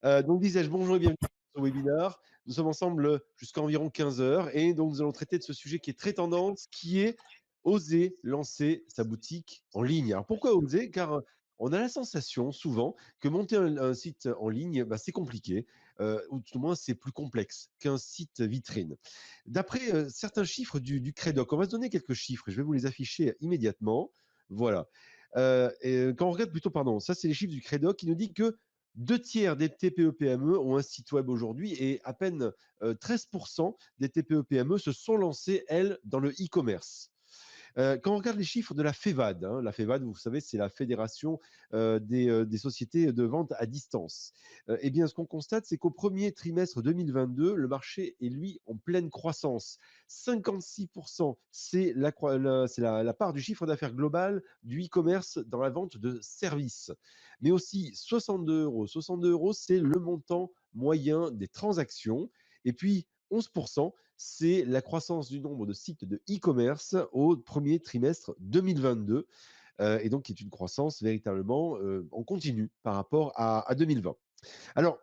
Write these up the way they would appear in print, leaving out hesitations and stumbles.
Donc disais-je, bonjour et bienvenue sur ce webinaire. Nous sommes ensemble jusqu'à environ 15 heures et donc nous allons traiter de ce sujet qui est très tendance, qui est oser lancer sa boutique en ligne. Alors pourquoi oser? Car on a la sensation souvent que monter un site en ligne, bah, c'est compliqué, ou tout au moins c'est plus complexe qu'un site vitrine. D'après certains chiffres du Crédoc, on va se donner quelques chiffres, je vais vous les afficher immédiatement. Voilà. Et quand on regarde plutôt, pardon, ça c'est les chiffres du Crédoc qui nous dit que 2 tiers des TPE-PME ont un site web aujourd'hui et à peine 13% des TPE-PME se sont lancées, elles, dans le e-commerce. Quand on regarde les chiffres de la FEVAD, hein, la FEVAD, vous savez, c'est la Fédération des sociétés de vente à distance. Eh bien, ce qu'on constate, c'est qu'au premier trimestre 2022, le marché est, lui, en pleine croissance. 56%, c'est la part du chiffre d'affaires global du e-commerce dans la vente de services. Mais aussi 62 euros. 62 euros, c'est le montant moyen des transactions. Et puis, 11%, c'est la croissance du nombre de sites de e-commerce au premier trimestre 2022, et donc qui est une croissance véritablement en continu par rapport à 2020. Alors,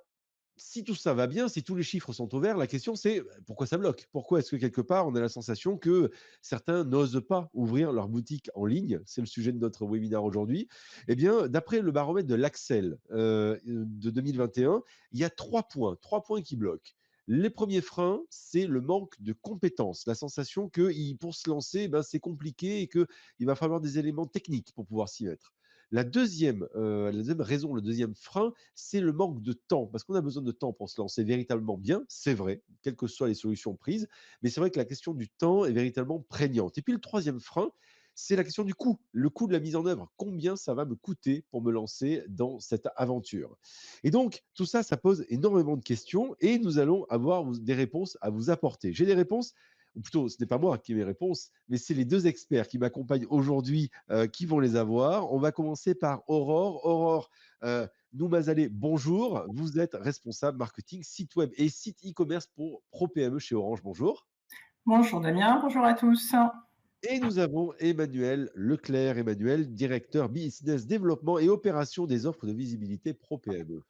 si tout ça va bien, si tous les chiffres sont au vert, la question c'est pourquoi ça bloque? Pourquoi est-ce que quelque part on a la sensation que certains n'osent pas ouvrir leur boutique en ligne? C'est le sujet de notre webinaire aujourd'hui. Eh bien, d'après le baromètre de l'Axel de 2021, il y a 3 points qui bloquent. Les premiers freins, c'est le manque de compétences, la sensation que pour se lancer, ben, c'est compliqué et qu'il va falloir des éléments techniques pour pouvoir s'y mettre. La deuxième raison, le deuxième frein, c'est le manque de temps, parce qu'on a besoin de temps pour se lancer véritablement bien, c'est vrai, quelles que soient les solutions prises, mais c'est vrai que la question du temps est véritablement prégnante. Et puis le troisième frein, c'est la question du coût, le coût de la mise en œuvre. Combien ça va me coûter pour me lancer dans cette aventure? Et donc, tout ça, ça pose énormément de questions et nous allons avoir des réponses à vous apporter. J'ai des réponses, ou plutôt, ce n'est pas moi qui ai mes réponses, mais c'est les deux experts qui m'accompagnent aujourd'hui qui vont les avoir. On va commencer par Aurore. Aurore, Noumazaleh, bonjour. Vous êtes responsable marketing, site web et site e-commerce pour ProPME chez Orange. Bonjour. Bonjour Damien, bonjour à tous. Et nous avons Emmanuel Leclerc. Emmanuel, directeur business développement et opération des offres de visibilité ProPME.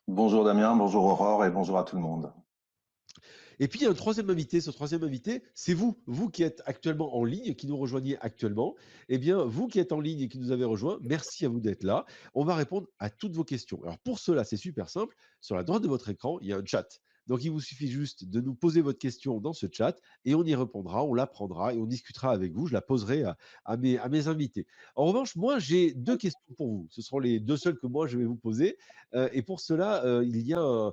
Bonjour Damien, bonjour Aurore et bonjour à tout le monde. Et puis, il y a un troisième invité. Ce troisième invité, c'est vous. Vous qui êtes actuellement en ligne, qui nous rejoignez actuellement. Eh bien, vous qui êtes en ligne et qui nous avez rejoints, merci à vous d'être là. On va répondre à toutes vos questions. Alors, pour cela, c'est super simple. Sur la droite de votre écran, il y a un chat. Donc, il vous suffit juste de nous poser votre question dans ce chat et on y répondra, on la prendra et on discutera avec vous. Je la poserai à mes invités. En revanche, moi, j'ai deux questions pour vous. Ce seront les deux seules que moi, je vais vous poser. Et pour cela, il y a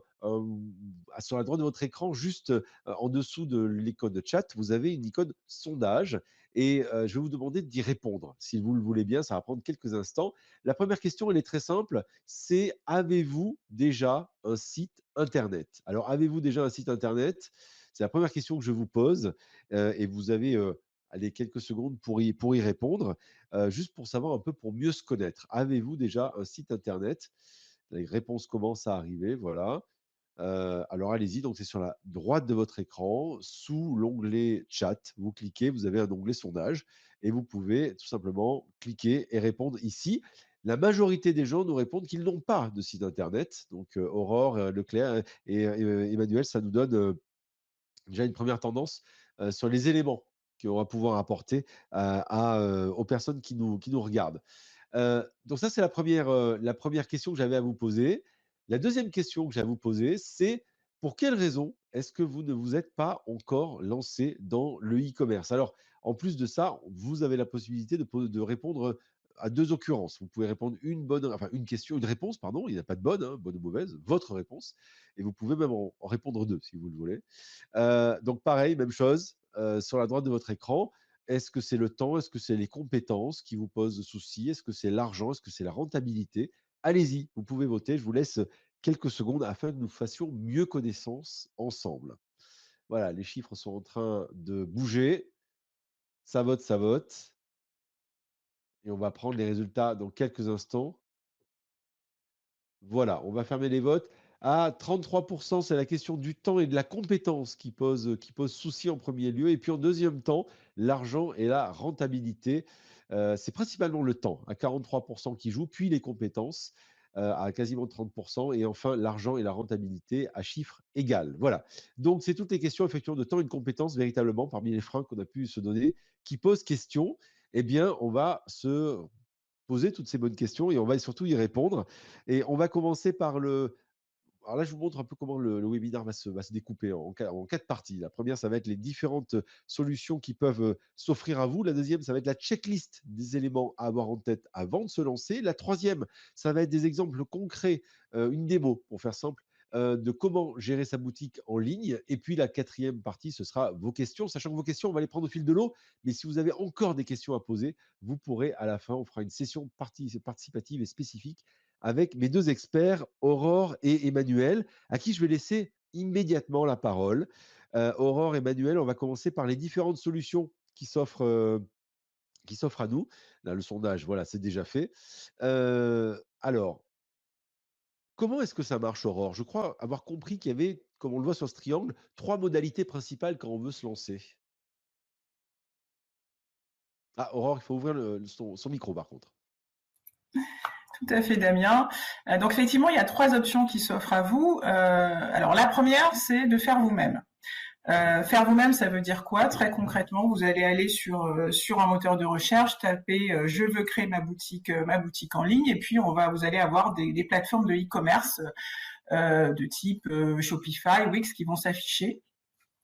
sur la droite de votre écran, juste en dessous de l'icône de chat, vous avez une icône sondage et je vais vous demander d'y répondre. Si vous le voulez bien, ça va prendre quelques instants. La première question, elle est très simple, c'est avez-vous déjà un site internet? Alors, avez-vous déjà un site internet? C'est la première question que je vous pose et vous avez allez, quelques secondes pour y répondre, juste pour savoir un peu, pour mieux se connaître. Avez-vous déjà un site internet? Les réponses commencent à arriver, voilà. Alors allez-y, donc c'est sur la droite de votre écran, sous l'onglet chat, vous cliquez, vous avez un onglet sondage et vous pouvez tout simplement cliquer et répondre ici. La majorité des gens nous répondent qu'ils n'ont pas de site internet. Donc Aurore, Leclerc et Emmanuel, ça nous donne déjà une première tendance sur les éléments qu'on va pouvoir apporter aux personnes qui nous regardent. Donc ça, c'est la première question que j'avais à vous poser. La deuxième question que j'ai à vous poser, c'est pour quelle raison est-ce que vous ne vous êtes pas encore lancé dans le e-commerce? Alors, en plus de ça, vous avez la possibilité de répondre à deux occurrences. Vous pouvez répondre une question, une réponse, pardon, il n'y a pas de bonne, hein, bonne ou mauvaise, votre réponse, et vous pouvez même en répondre deux si vous le voulez. Donc pareil, même chose, sur la droite de votre écran, est-ce que c'est le temps? Est-ce que c'est les compétences qui vous posent souci? Est-ce que c'est l'argent? Est-ce que c'est la rentabilité? Allez-y, vous pouvez voter. Je vous laisse quelques secondes afin que nous fassions mieux connaissance ensemble. Voilà, les chiffres sont en train de bouger. Ça vote, ça vote. Et on va prendre les résultats dans quelques instants. Voilà, on va fermer les votes. À 33%, c'est la question du temps et de la compétence qui pose souci en premier lieu. Et puis en deuxième temps, l'argent et la rentabilité. C'est principalement le temps, à 43% qui joue, puis les compétences. à quasiment 30%. Et enfin, l'argent et la rentabilité à chiffre égal. Voilà. Donc, c'est toutes les questions, effectivement, de temps et de compétences, véritablement, parmi les freins qu'on a pu se donner, qui posent question. Eh bien, on va se poser toutes ces bonnes questions et on va surtout y répondre. Et on va commencer par le, alors là, je vous montre un peu comment le webinaire va se découper en 4 parties. La première, ça va être les différentes solutions qui peuvent s'offrir à vous. La deuxième, ça va être la checklist des éléments à avoir en tête avant de se lancer. La troisième, ça va être des exemples concrets, une démo, pour faire simple, de comment gérer sa boutique en ligne. Et puis la quatrième partie, ce sera vos questions, sachant que vos questions, on va les prendre au fil de l'eau. Mais si vous avez encore des questions à poser, vous pourrez à la fin, on fera une session participative et spécifique avec mes deux experts, Aurore et Emmanuel, à qui je vais laisser immédiatement la parole. Aurore et Emmanuel, on va commencer par les différentes solutions qui s'offrent à nous. Là, le sondage, voilà, c'est déjà fait. Alors, comment est-ce que ça marche, Aurore? Je crois avoir compris qu'il y avait, comme on le voit sur ce triangle, 3 modalités principales quand on veut se lancer. Ah, Aurore, il faut ouvrir son micro, par contre. Tout à fait, Damien. Donc effectivement, il y a 3 options qui s'offrent à vous. Alors la première, c'est de faire vous-même. Faire vous-même, ça veut dire quoi? Très concrètement, vous allez aller sur un moteur de recherche, taper je veux créer ma boutique en ligne, et puis vous allez avoir des plateformes de e-commerce de type Shopify, Wix qui vont s'afficher.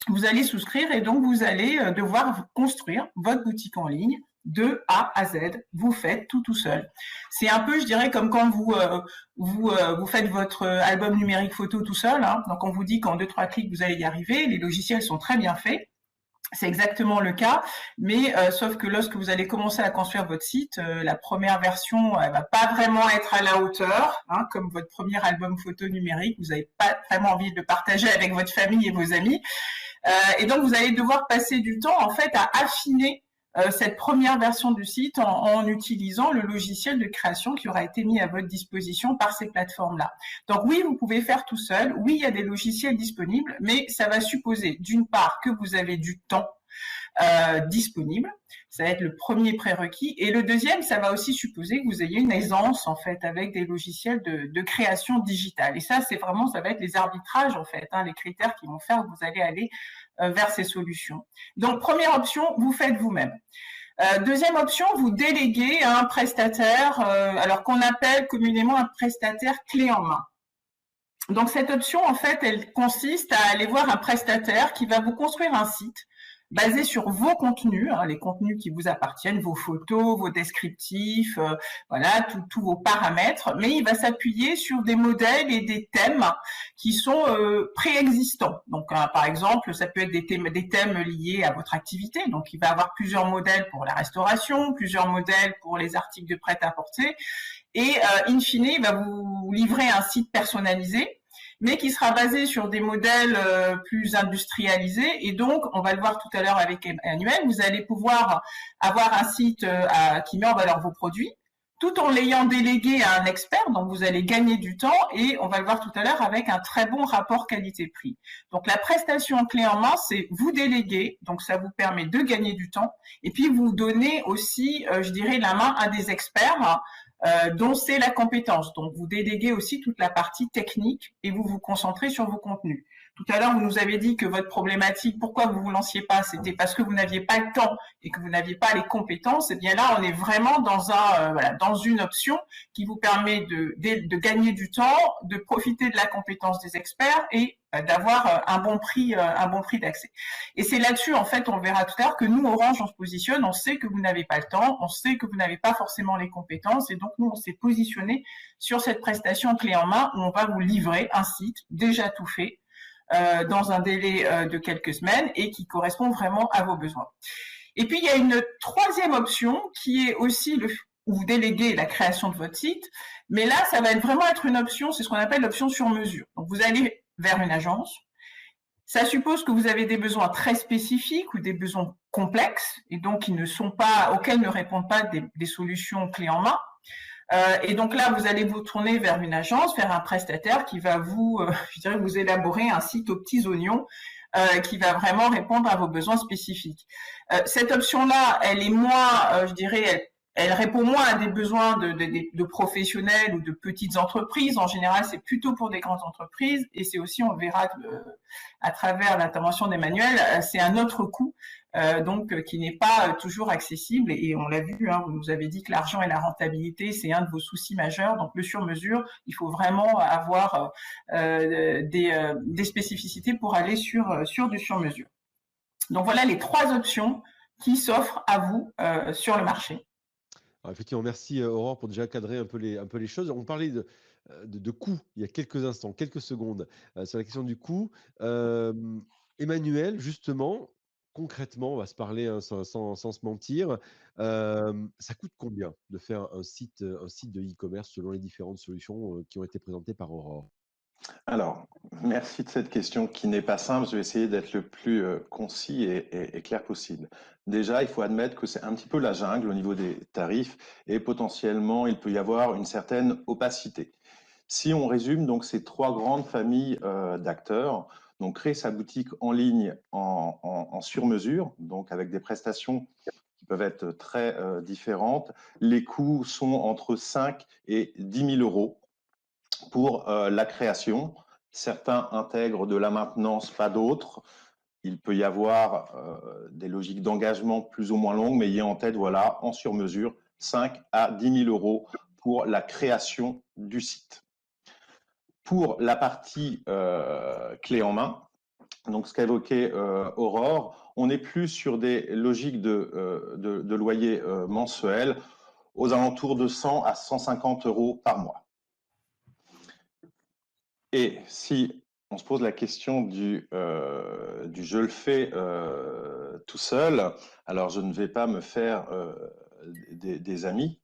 Vous allez souscrire et donc vous allez devoir construire votre boutique en ligne de A à Z. Vous faites tout seul. C'est un peu, je dirais, comme quand vous faites votre album numérique photo tout seul. Hein. Donc on vous dit qu'en 2-3 clics vous allez y arriver. Les logiciels sont très bien faits. C'est exactement le cas, mais sauf que lorsque vous allez commencer à construire votre site, la première version, elle va pas vraiment être à la hauteur, hein, comme votre premier album photo numérique. Vous n'avez pas vraiment envie de le partager avec votre famille et vos amis. Et donc, vous allez devoir passer du temps, en fait, à affiner cette première version du site en utilisant le logiciel de création qui aura été mis à votre disposition par ces plateformes-là. Donc oui, vous pouvez faire tout seul. Oui, il y a des logiciels disponibles, mais ça va supposer, d'une part, que vous avez du temps disponible. Ça va être le premier prérequis. Et le deuxième, ça va aussi supposer que vous ayez une aisance, en fait, avec des logiciels de création digitale. Et ça va être les arbitrages, en fait, hein, les critères qui vont faire que vous allez aller vers ces solutions. Donc, première option, vous faites vous-même. Deuxième option, vous déléguez à un prestataire, alors qu'on appelle communément un prestataire clé en main. Donc, cette option, en fait, elle consiste à aller voir un prestataire qui va vous construire un site basé sur vos contenus, hein, les contenus qui vous appartiennent, vos photos, vos descriptifs, voilà, tous vos paramètres, mais il va s'appuyer sur des modèles et des thèmes qui sont préexistants. Donc, par exemple, ça peut être des thèmes liés à votre activité. Donc, il va avoir plusieurs modèles pour la restauration, plusieurs modèles pour les articles de prêt-à-porter, et in fine, il va vous livrer un site personnalisé, mais qui sera basé sur des modèles plus industrialisés. Et donc, on va le voir tout à l'heure avec Emmanuel, vous allez pouvoir avoir un site qui met en valeur vos produits, tout en l'ayant délégué à un expert, donc vous allez gagner du temps, et on va le voir tout à l'heure avec un très bon rapport qualité-prix. Donc la prestation clé en main, c'est vous déléguer, donc ça vous permet de gagner du temps, et puis vous donnez aussi, je dirais, la main à des experts, dont c'est la compétence. Donc, vous déléguez aussi toute la partie technique et vous vous concentrez sur vos contenus. Tout à l'heure, vous nous avez dit que votre problématique, pourquoi vous vous lanciez pas, c'était parce que vous n'aviez pas le temps et que vous n'aviez pas les compétences. Et bien là, on est vraiment dans une option qui vous permet de gagner du temps, de profiter de la compétence des experts et d'avoir un bon prix d'accès. Et c'est là-dessus, en fait, on verra tout à l'heure que nous, Orange, on se positionne, on sait que vous n'avez pas le temps, on sait que vous n'avez pas forcément les compétences, et donc nous, on s'est positionné sur cette prestation clé en main où on va vous livrer un site déjà tout fait, dans un délai de quelques semaines et qui correspond vraiment à vos besoins. Et puis, il y a une troisième option qui est aussi où vous déléguez la création de votre site, mais là, ça va vraiment être une option, c'est ce qu'on appelle l'option sur mesure. Donc, vous allez vers une agence. Ça suppose que vous avez des besoins très spécifiques ou des besoins complexes et donc auxquels ne répondent pas des solutions clés en main. Et donc là, vous allez vous tourner vers une agence, vers un prestataire qui va vous élaborer un site aux petits oignons qui va vraiment répondre à vos besoins spécifiques. Cette option-là, elle est moins, Elle répond moins à des besoins de professionnels ou de petites entreprises. En général, c'est plutôt pour des grandes entreprises. Et c'est aussi, on le verra à travers l'intervention d'Emmanuel, c'est un autre coût, qui n'est pas toujours accessible. Et on l'a vu, hein, vous nous avez dit que l'argent et la rentabilité, c'est un de vos soucis majeurs. Donc le sur-mesure, il faut vraiment avoir des spécificités pour aller sur du sur-mesure. Donc voilà les 3 options qui s'offrent à vous sur le marché. Alors effectivement, merci Aurore pour déjà cadrer un peu les choses. On parlait de coût il y a quelques instants, quelques secondes, sur la question du coût. Emmanuel, justement, concrètement, on va se parler, hein, sans se mentir. Ça coûte combien de faire un site de e-commerce selon les différentes solutions qui ont été présentées par Aurore? Alors, merci de cette question qui n'est pas simple. Je vais essayer d'être le plus concis et clair possible. Déjà, il faut admettre que c'est un petit peu la jungle au niveau des tarifs et potentiellement, il peut y avoir une certaine opacité. Si on résume donc ces 3 grandes familles d'acteurs, donc créer sa boutique en ligne en sur-mesure, donc avec des prestations qui peuvent être très différentes. Les coûts sont entre 5 et 10 000 euros pour la création. Certains intègrent de la maintenance, pas d'autres. Il peut y avoir des logiques d'engagement plus ou moins longues, mais ayez en tête, voilà, en sur-mesure, 5 à 10 000 euros pour la création du site. Pour la partie clé en main, donc ce qu'a évoqué Aurore, on est plus sur des logiques de loyer mensuel aux alentours de 100 à 150 euros par mois. Et si on se pose la question du je le fais tout seul, alors je ne vais pas me faire des amis.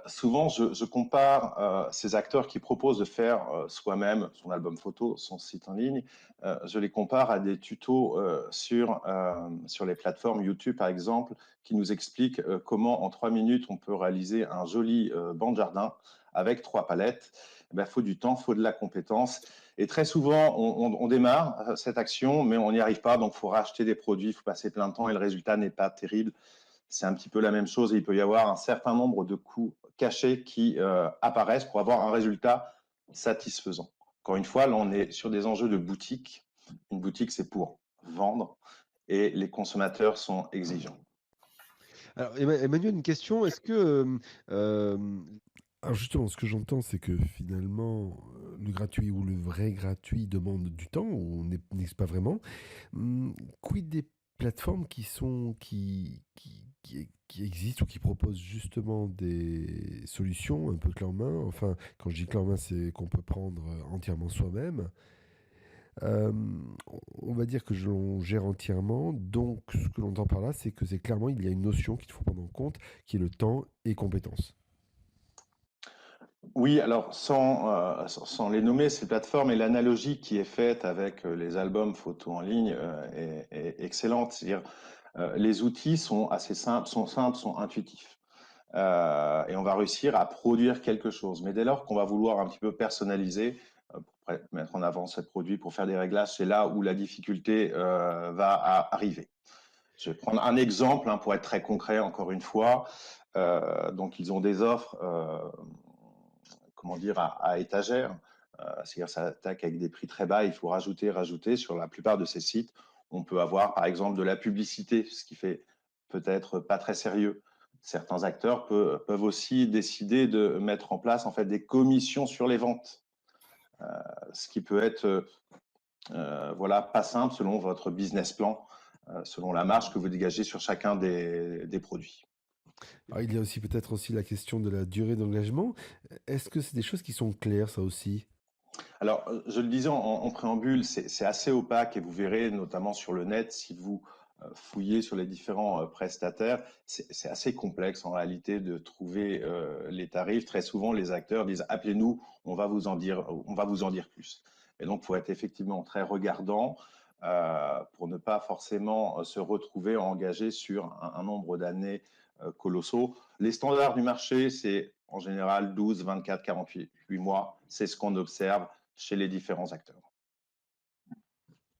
Souvent, je compare ces acteurs qui proposent de faire soi-même son album photo, son site en ligne, je les compare à des tutos sur les plateformes YouTube, par exemple, qui nous expliquent comment en 3 minutes on peut réaliser un joli banc de jardin avec 3 palettes. Il faut du temps, il faut de la compétence. Et très souvent, on démarre cette action, mais on n'y arrive pas, donc il faut racheter des produits, il faut passer plein de temps et le résultat n'est pas terrible. C'est un petit peu la même chose et il peut y avoir un certain nombre de coûts cachés qui apparaissent pour avoir un résultat satisfaisant. Encore une fois, là, on est sur des enjeux de boutique. Une boutique, c'est pour vendre et les consommateurs sont exigeants. Alors Emmanuel, une question, est-ce que Alors justement, ce que j'entends, c'est que finalement, le gratuit ou le vrai gratuit demande du temps, ou n'existe pas vraiment. Quid des plateformes qui existent ou qui proposent justement des solutions un peu clé en main? Enfin, quand je dis clé en main, c'est qu'on peut prendre entièrement soi-même. Euh, on va dire que je l'on gère entièrement. Donc, ce que l'on entend par là, c'est que c'est clairement, il y a une notion qu'il faut prendre en compte, qui est le temps et compétences. Oui, alors sans les nommer, ces plateformes et l'analogie qui est faite avec les albums photos en ligne est excellente. C'est-à-dire, les outils sont assez simples, sont intuitifs. Et on va réussir à produire quelque chose. Mais dès lors qu'on va vouloir un petit peu personnaliser, pour mettre en avant ce produit, pour faire des réglages, c'est là où la difficulté va arriver. Je vais prendre un exemple pour être très concret, encore une fois. Donc, ils ont des offres comment dire, à étagère. C'est-à-dire ça attaque avec des prix très bas, il faut rajouter. Sur la plupart de ces sites, on peut avoir par exemple de la publicité, ce qui fait peut-être pas très sérieux. Certains acteurs peuvent aussi décider de mettre en place en fait des commissions sur les ventes, ce qui peut être voilà, pas simple selon votre business plan, selon la marge que vous dégagez sur chacun des produits. Alors, il y a aussi peut-être aussi la question de la durée d'engagement. Est-ce que c'est des choses qui sont claires, ça aussi? Alors, je le disais en préambule, c'est assez opaque et vous verrez notamment sur le net, si vous fouillez sur les différents prestataires, c'est assez complexe en réalité de trouver les tarifs. Très souvent, les acteurs disent appelez-nous, on va vous en dire plus. Et donc, il faut être effectivement très regardant pour ne pas forcément se retrouver engagé sur un nombre d'années colossaux. Les standards du marché, c'est en général 12, 24, 48 mois. C'est ce qu'on observe chez les différents acteurs.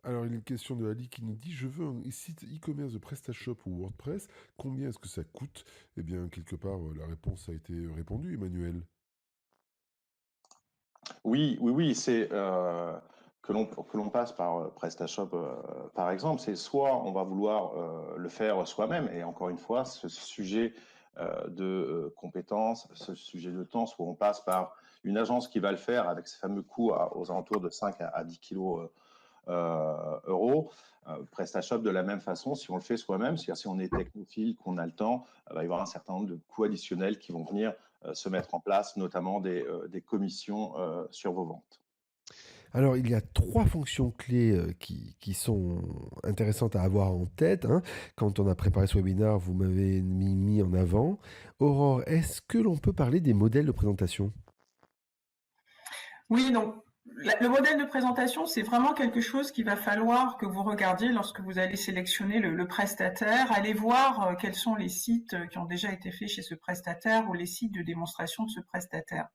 Alors, il y a une question de Ali qui nous dit, je veux un site e-commerce de PrestaShop ou WordPress. Combien est-ce que ça coûte? Eh bien, quelque part, la réponse a été répondue, Emmanuel. Oui, oui, oui, c'est que l'on passe par PrestaShop, par exemple, c'est soit on va vouloir le faire soi-même, et encore une fois, ce sujet de compétences, ce sujet de temps, soit on passe par une agence qui va le faire avec ces fameux coûts aux alentours de 5 à 10 kilos euros. PrestaShop de la même façon, si on le fait soi-même, c'est-à-dire si on est technophile, qu'on a le temps, il va y avoir un certain nombre de coûts additionnels qui vont venir se mettre en place, notamment des commissions sur vos ventes. Alors, il y a trois fonctions clés qui sont intéressantes à avoir en tête, hein. Quand on a préparé ce webinaire, vous m'avez mis en avant. Aurore, est-ce que l'on peut parler des modèles de présentation? Oui, donc le modèle de présentation, c'est vraiment quelque chose qu'il va falloir que vous regardiez lorsque vous allez sélectionner le prestataire. Allez voir quels sont les sites qui ont déjà été faits chez ce prestataire ou les sites de démonstration de ce prestataire.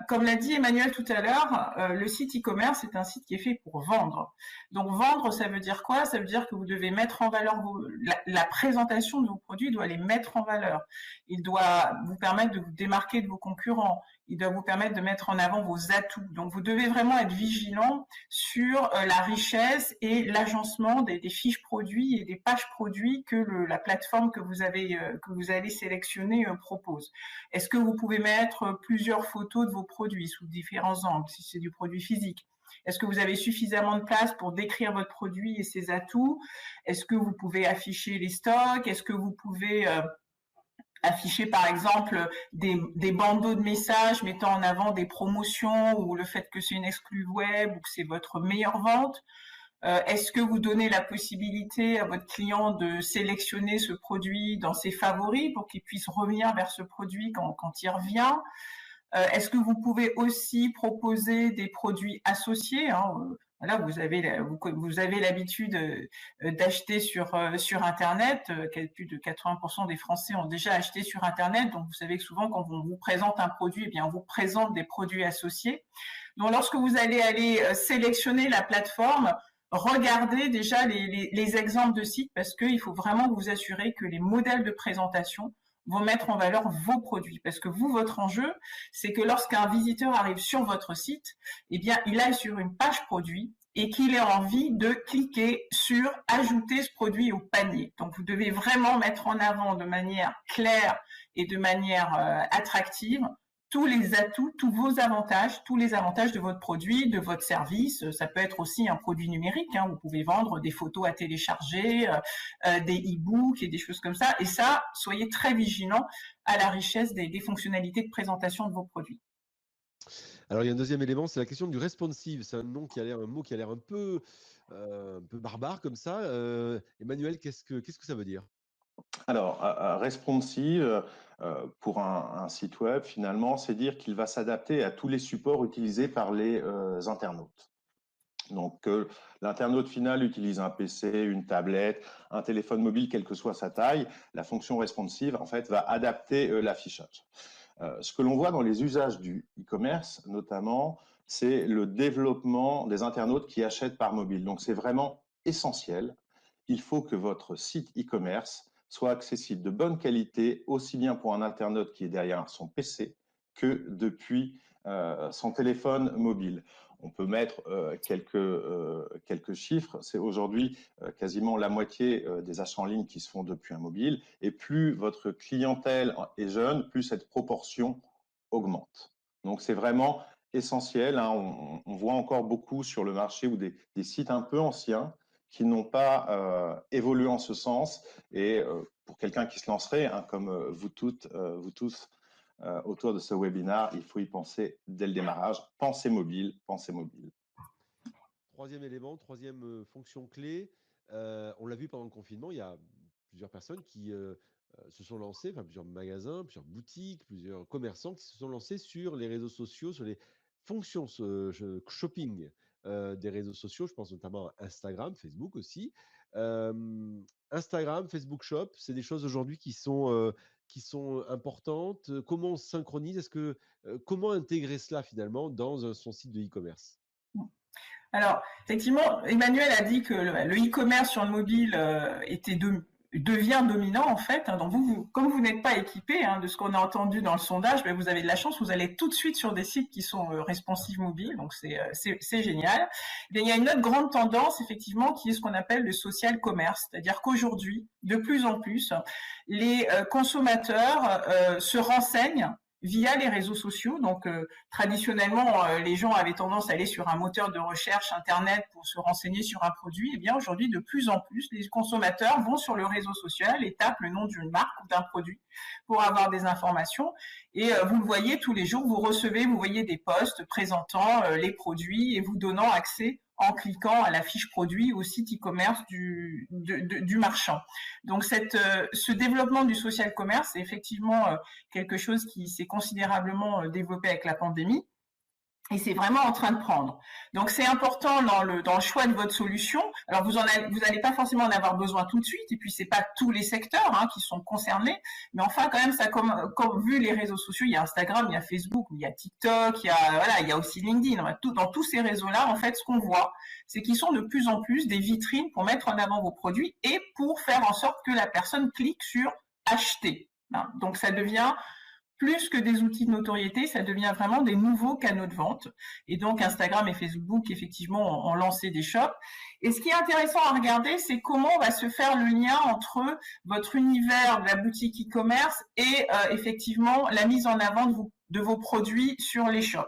Comme l'a dit Emmanuel tout à l'heure, le site e-commerce est un site qui est fait pour vendre. Donc vendre, ça veut dire quoi? Ça veut dire que vous devez mettre en valeur la présentation de vos produits doit les mettre en valeur. Il doit vous permettre de vous démarquer de vos concurrents. Il doit vous permettre de mettre en avant vos atouts. Donc vous devez vraiment être vigilant sur la richesse et l'agencement des fiches produits et des pages produits que la plateforme que vous allez sélectionner propose. Est-ce que vous pouvez mettre plusieurs photos de vos produits sous différents angles, si c'est du produit physique? Est-ce que vous avez suffisamment de place pour décrire votre produit et ses atouts? Est-ce que vous pouvez afficher les stocks? Est-ce que vous pouvez afficher par exemple des bandeaux de messages mettant en avant des promotions ou le fait que c'est une exclue web ou que c'est votre meilleure vente? Est-ce que vous donnez la possibilité à votre client de sélectionner ce produit dans ses favoris pour qu'il puisse revenir vers ce produit quand il revient? Est-ce que vous pouvez aussi proposer des produits associés, hein? Voilà, vous avez l'habitude d'acheter sur Internet. Plus de 80% des Français ont déjà acheté sur Internet. Donc, vous savez que souvent, quand on vous présente un produit, eh bien, on vous présente des produits associés. Donc, lorsque vous allez aller sélectionner la plateforme, regardez déjà les exemples de sites parce qu'il faut vraiment vous assurer que les modèles de présentation vont mettre en valeur vos produits. Parce que vous, votre enjeu, c'est que lorsqu'un visiteur arrive sur votre site, eh bien, il aille sur une page produit et qu'il ait envie de cliquer sur ajouter ce produit au panier. Donc, vous devez vraiment mettre en avant de manière claire et de manière attractive tous les atouts, tous vos avantages, tous les avantages de votre produit, de votre service. Ça peut être aussi un produit numérique, hein. Vous pouvez vendre des photos à télécharger, des e-books et des choses comme ça. Et ça, soyez très vigilants à la richesse des fonctionnalités de présentation de vos produits. Alors, il y a un deuxième élément, c'est la question du responsive. C'est un mot qui a l'air un peu barbare comme ça. Emmanuel, qu'est-ce que ça veut dire? Alors, responsive, pour un site web, finalement, c'est dire qu'il va s'adapter à tous les supports utilisés par les internautes. Donc, l'internaute final utilise un PC, une tablette, un téléphone mobile, quelle que soit sa taille. La fonction responsive, en fait, va adapter l'affichage. Ce que l'on voit dans les usages du e-commerce, notamment, c'est le développement des internautes qui achètent par mobile. Donc, c'est vraiment essentiel. Il faut que votre site e-commerce soit accessible de bonne qualité, aussi bien pour un internaute qui est derrière son PC que depuis son téléphone mobile. On peut mettre quelques chiffres. C'est aujourd'hui quasiment la moitié des achats en ligne qui se font depuis un mobile. Et plus votre clientèle est jeune, plus cette proportion augmente. Donc c'est vraiment essentiel, hein. On voit encore beaucoup sur le marché ou des sites un peu anciens qui n'ont pas évolué en ce sens. Et pour quelqu'un qui se lancerait, hein, comme vous toutes, vous tous, autour de ce webinaire, il faut y penser dès le démarrage. Pensez mobile, pensez mobile. Troisième élément, troisième fonction clé. On l'a vu pendant le confinement, il y a plusieurs personnes qui se sont lancées, enfin plusieurs magasins, plusieurs boutiques, plusieurs commerçants qui se sont lancés sur les réseaux sociaux, sur les fonctions shopping des réseaux sociaux. Je pense notamment à Instagram, Facebook aussi. Euh, Instagram, Facebook Shop, c'est des choses aujourd'hui qui sont importantes. Comment on se synchronise? Comment intégrer cela finalement dans son site de e-commerce? Alors, effectivement, Emmanuel a dit que le e-commerce sur le mobile devient dominant en fait. Donc comme vous n'êtes pas équipé de ce qu'on a entendu dans le sondage, ben, vous avez de la chance, vous allez tout de suite sur des sites qui sont responsive mobile, donc c'est génial. Mais il y a une autre grande tendance effectivement qui est ce qu'on appelle le social commerce, c'est-à-dire qu'aujourd'hui, de plus en plus, les consommateurs se renseignent via les réseaux sociaux. Donc, traditionnellement, les gens avaient tendance à aller sur un moteur de recherche Internet pour se renseigner sur un produit. Eh bien, aujourd'hui, de plus en plus, les consommateurs vont sur le réseau social et tapent le nom d'une marque ou d'un produit pour avoir des informations. Et vous le voyez tous les jours, vous voyez des posts présentant les produits et vous donnant accès en cliquant à la fiche produit au site e-commerce du marchand. Donc ce développement du social commerce est effectivement quelque chose qui s'est considérablement développé avec la pandémie. Et c'est vraiment en train de prendre. Donc c'est important dans le choix de votre solution. Alors vous allez pas forcément en avoir besoin tout de suite, et puis c'est pas tous les secteurs qui sont concernés, mais enfin quand même ça comme vu les réseaux sociaux, il y a Instagram, il y a Facebook, il y a TikTok, il y a aussi LinkedIn. Dans tous ces réseaux-là, en fait, ce qu'on voit, c'est qu'ils sont de plus en plus des vitrines pour mettre en avant vos produits et pour faire en sorte que la personne clique sur acheter. Donc ça devient plus que des outils de notoriété, ça devient vraiment des nouveaux canaux de vente. Et donc, Instagram et Facebook, effectivement, ont lancé des shops. Et ce qui est intéressant à regarder, c'est comment va se faire le lien entre votre univers de la boutique e-commerce et effectivement la mise en avant de vos produits sur les shops.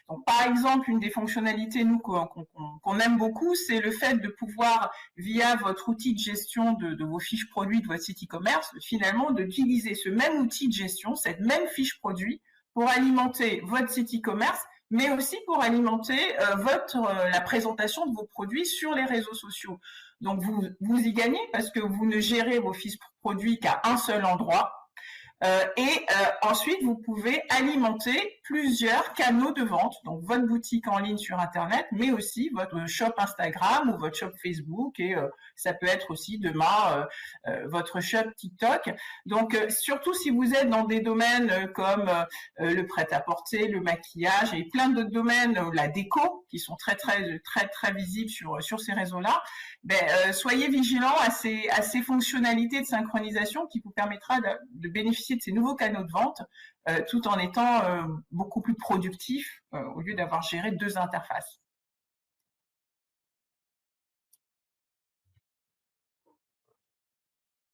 Donc, par exemple, une des fonctionnalités qu'on aime beaucoup, c'est le fait de pouvoir, via votre outil de gestion de vos fiches produits de votre site e-commerce, finalement, d'utiliser ce même outil de gestion, cette même fiche produit, pour alimenter votre site e-commerce, mais aussi pour alimenter la présentation de vos produits sur les réseaux sociaux. Donc, vous y gagnez parce que vous ne gérez vos fiches produits qu'à un seul endroit. Ensuite, vous pouvez alimenter plusieurs canaux de vente, donc votre boutique en ligne sur Internet, mais aussi votre shop Instagram ou votre shop Facebook, et ça peut être aussi demain votre shop TikTok. Donc, surtout si vous êtes dans des domaines comme le prêt-à-porter, le maquillage et plein d'autres domaines, la déco, qui sont très visibles sur ces réseaux-là, soyez vigilants à ces fonctionnalités de synchronisation qui vous permettra de bénéficier de ces nouveaux canaux de vente tout en étant beaucoup plus productif au lieu d'avoir géré deux interfaces.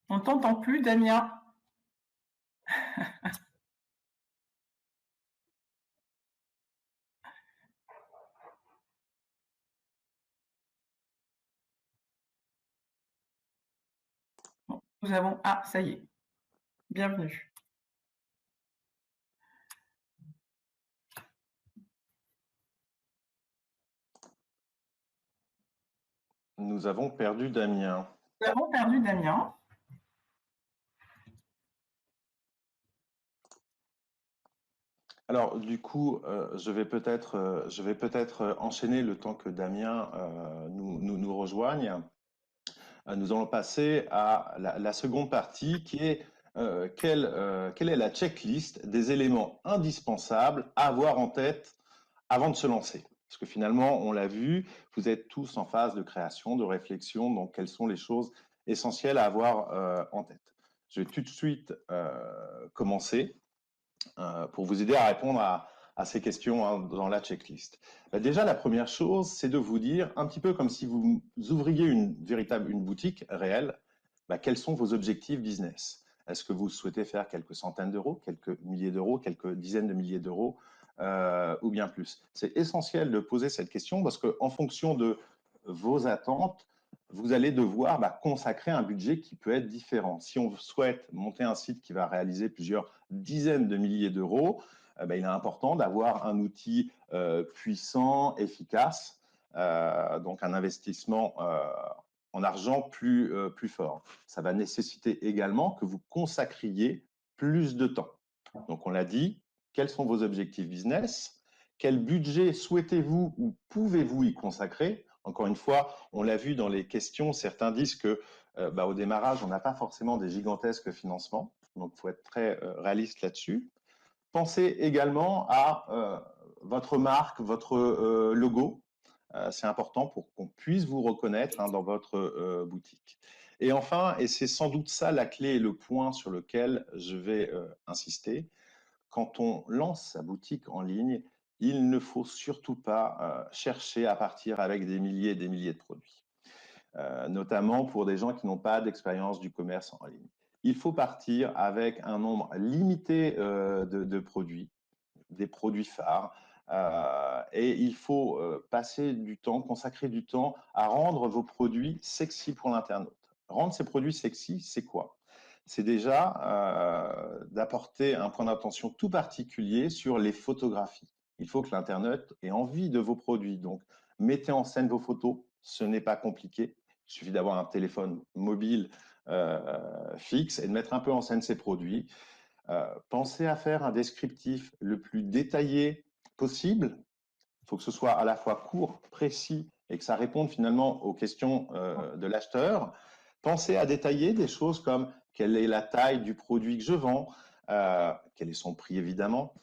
On ne t'entend plus, Damien. Bon, nous avons... Ah, ça y est. Bienvenue. Nous avons perdu Damien. Nous avons perdu Damien. Alors, du coup, je vais peut-être enchaîner le temps que Damien nous rejoigne. Nous allons passer à la seconde partie qui est quelle est la checklist des éléments indispensables à avoir en tête avant de se lancer. Parce que finalement, on l'a vu, vous êtes tous en phase de création, de réflexion, donc quelles sont les choses essentielles à avoir en tête. Je vais tout de suite commencer pour vous aider à répondre à ces questions dans la checklist. Déjà, la première chose, c'est de vous dire, un petit peu comme si vous ouvriez une boutique réelle, quels sont vos objectifs business? Est-ce que vous souhaitez faire quelques centaines d'euros, quelques milliers d'euros, quelques dizaines de milliers d'euros ou bien plus? C'est essentiel de poser cette question parce qu'en fonction de vos attentes, vous allez devoir consacrer un budget qui peut être différent. Si on souhaite monter un site qui va réaliser plusieurs dizaines de milliers d'euros, il est important d'avoir un outil puissant, efficace, donc un investissement en argent plus fort. Ça va nécessiter également que vous consacriez plus de temps. Donc on l'a dit, quels sont vos objectifs business? Quel budget souhaitez-vous ou pouvez-vous y consacrer? Encore une fois, on l'a vu dans les questions, certains disent que au démarrage, on n'a pas forcément des gigantesques financements, donc il faut être très réaliste là-dessus. Pensez également à votre marque, votre logo. C'est important pour qu'on puisse vous reconnaître dans votre boutique. Et enfin, et c'est sans doute ça la clé et le point sur lequel je vais insister, quand on lance sa boutique en ligne, il ne faut surtout pas chercher à partir avec des milliers et des milliers de produits, notamment pour des gens qui n'ont pas d'expérience du commerce en ligne. Il faut partir avec un nombre limité de produits, des produits phares, et il faut passer du temps, consacrer du temps à rendre vos produits sexy pour l'internaute. Rendre ces produits sexy, c'est quoi? C'est déjà d'apporter un point d'attention tout particulier sur les photographies. Il faut que l'internaute ait envie de vos produits. Donc, mettez en scène vos photos. Ce n'est pas compliqué. Il suffit d'avoir un téléphone mobile fixe et de mettre un peu en scène ses produits. Pensez à faire un descriptif le plus détaillé possible. Il faut que ce soit à la fois court, précis et que ça réponde finalement aux questions de l'acheteur. Pensez à détailler des choses comme quelle est la taille du produit que je vends, quel est son prix évidemment,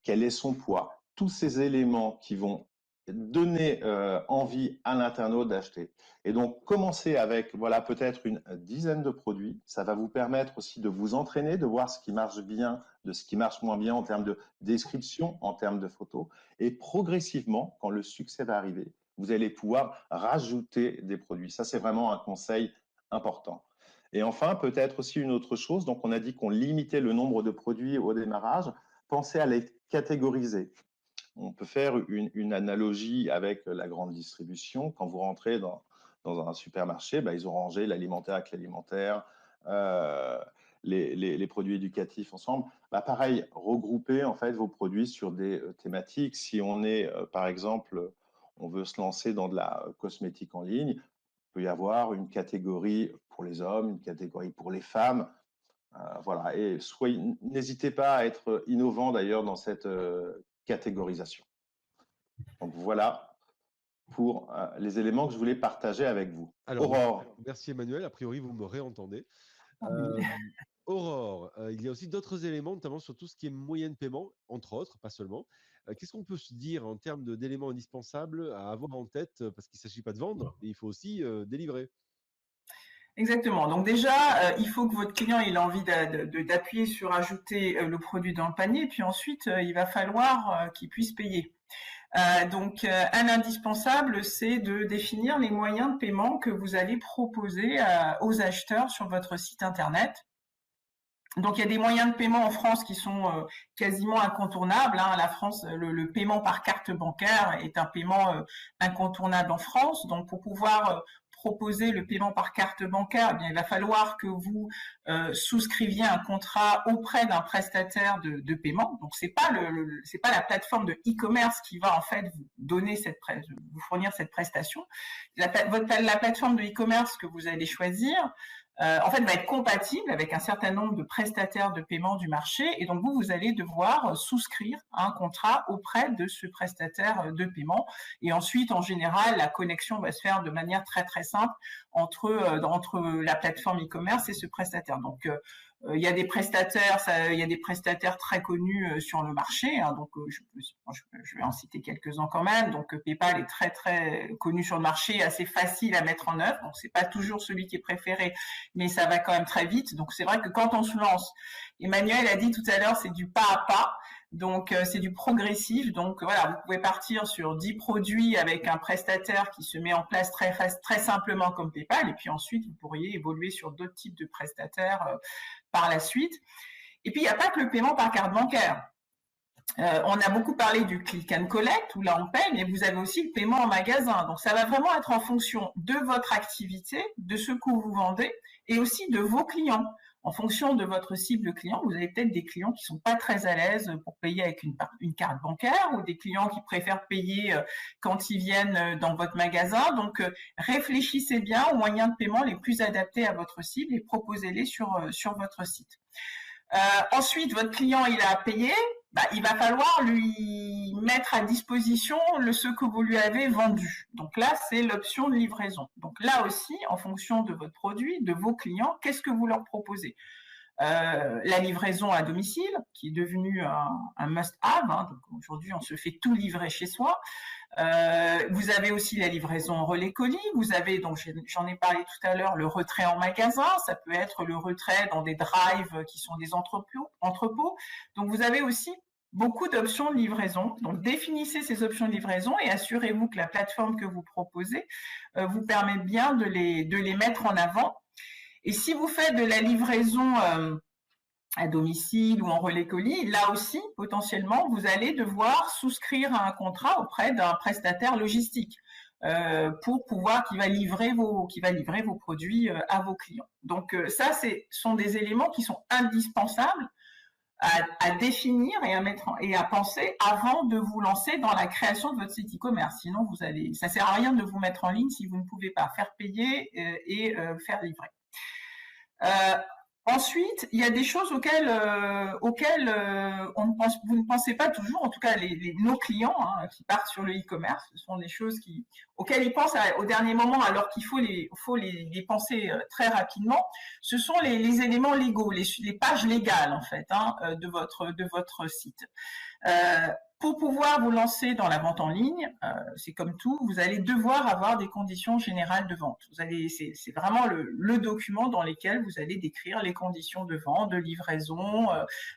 quel est son poids. Tous ces éléments qui vont donner envie à l'internaute d'acheter. Et donc, commencez avec voilà, peut-être une dizaine de produits. Ça va vous permettre aussi de vous entraîner, de voir ce qui marche bien, de ce qui marche moins bien en termes de description, en termes de photos. Et progressivement, quand le succès va arriver, vous allez pouvoir rajouter des produits. Ça, c'est vraiment un conseil important. Et enfin, peut-être aussi une autre chose. Donc, on a dit qu'on limitait le nombre de produits au démarrage. Pensez à les catégoriser. On peut faire une analogie avec la grande distribution. Quand vous rentrez dans un supermarché, ils ont rangé l'alimentaire avec l'alimentaire, les produits éducatifs ensemble. Pareil, regrouper en fait vos produits sur des thématiques. Si on est, par exemple, on veut se lancer dans de la cosmétique en ligne, il peut y avoir une catégorie pour les hommes, une catégorie pour les femmes. Voilà, et n'hésitez pas à être innovant d'ailleurs dans cette catégorisation. Donc voilà pour les éléments que je voulais partager avec vous. Alors, Aurore. merci Emmanuel, a priori vous me réentendez. Aurore, il y a aussi d'autres éléments, notamment sur tout ce qui est moyen de paiement, entre autres, pas seulement. Qu'est-ce qu'on peut se dire en termes d'éléments indispensables à avoir en tête, parce qu'il ne s'agit pas de vendre, mais il faut aussi délivrer. Exactement. Donc déjà, il faut que votre client ait envie d'appuyer sur ajouter le produit dans le panier, puis ensuite, il va falloir qu'il puisse payer. Donc, un indispensable, c'est de définir les moyens de paiement que vous allez proposer aux acheteurs sur votre site internet. Donc, il y a des moyens de paiement en France qui sont quasiment incontournables. La France, le paiement par carte bancaire est un paiement incontournable en France. Donc, pour pouvoir proposer le paiement par carte bancaire, il va falloir que vous souscriviez un contrat auprès d'un prestataire de paiement. Donc, c'est pas la plateforme de e-commerce qui va en fait vous donner vous fournir cette prestation. La plateforme de e-commerce que vous allez choisir, en fait, va être compatible avec un certain nombre de prestataires de paiement du marché, et donc vous allez devoir souscrire un contrat auprès de ce prestataire de paiement. Et ensuite, en général, la connexion va se faire de manière très très simple entre la plateforme e-commerce et ce prestataire. Donc, il y a des prestataires très connus sur le marché. Donc, je vais en citer quelques-uns quand même. Donc, PayPal est très très connu sur le marché, assez facile à mettre en œuvre. Donc, c'est pas toujours celui qui est préféré, mais ça va quand même très vite. Donc, c'est vrai que quand on se lance, Emmanuel a dit tout à l'heure, c'est du pas à pas. Donc, c'est du progressif. Donc, voilà, vous pouvez partir sur 10 produits avec un prestataire qui se met en place très simplement comme PayPal. Et puis ensuite, vous pourriez évoluer sur d'autres types de prestataires par la suite. Et puis, il n'y a pas que le paiement par carte bancaire. On a beaucoup parlé du click and collect, où là on paye, mais vous avez aussi le paiement en magasin. Donc, ça va vraiment être en fonction de votre activité, de ce que vous vendez, et aussi de vos clients. En fonction de votre cible client, vous avez peut-être des clients qui sont pas très à l'aise pour payer avec une carte bancaire, ou des clients qui préfèrent payer quand ils viennent dans votre magasin. Donc, réfléchissez bien aux moyens de paiement les plus adaptés à votre cible et proposez-les sur votre site. Ensuite, votre client, il a payé. Il va falloir lui mettre à disposition ce que vous lui avez vendu. Donc là, c'est l'option de livraison. Donc là aussi, en fonction de votre produit, de vos clients, qu'est-ce que vous leur proposez ? La livraison à domicile, qui est devenue un must-have. Donc aujourd'hui, on se fait tout livrer chez soi. Vous avez aussi la livraison en relais colis. Vous avez, donc j'en ai parlé tout à l'heure, le retrait en magasin. Ça peut être le retrait dans des drives qui sont des entrepôts. Donc vous avez aussi beaucoup d'options de livraison. Donc définissez ces options de livraison et assurez-vous que la plateforme que vous proposez vous permet bien de les mettre en avant. Et si vous faites de la livraison à domicile ou en relais colis, là aussi, potentiellement, vous allez devoir souscrire à un contrat auprès d'un prestataire logistique pour pouvoir qui va livrer vos produits à vos clients. Donc ça, sont des éléments qui sont indispensables à définir et à penser avant de vous lancer dans la création de votre site e-commerce. Sinon, ça sert à rien de vous mettre en ligne si vous ne pouvez pas faire payer et faire livrer. Ensuite, il y a des choses auxquelles vous ne pensez pas toujours, en tout cas nos clients qui partent sur le e-commerce, ce sont des choses auxquelles ils pensent au dernier moment alors qu'il faut les penser très rapidement. Ce sont les éléments légaux, les pages légales en fait de votre site. Pour pouvoir vous lancer dans la vente en ligne, c'est comme tout, vous allez devoir avoir des conditions générales de vente. C'est vraiment le document dans lequel vous allez décrire les conditions de vente, de livraison,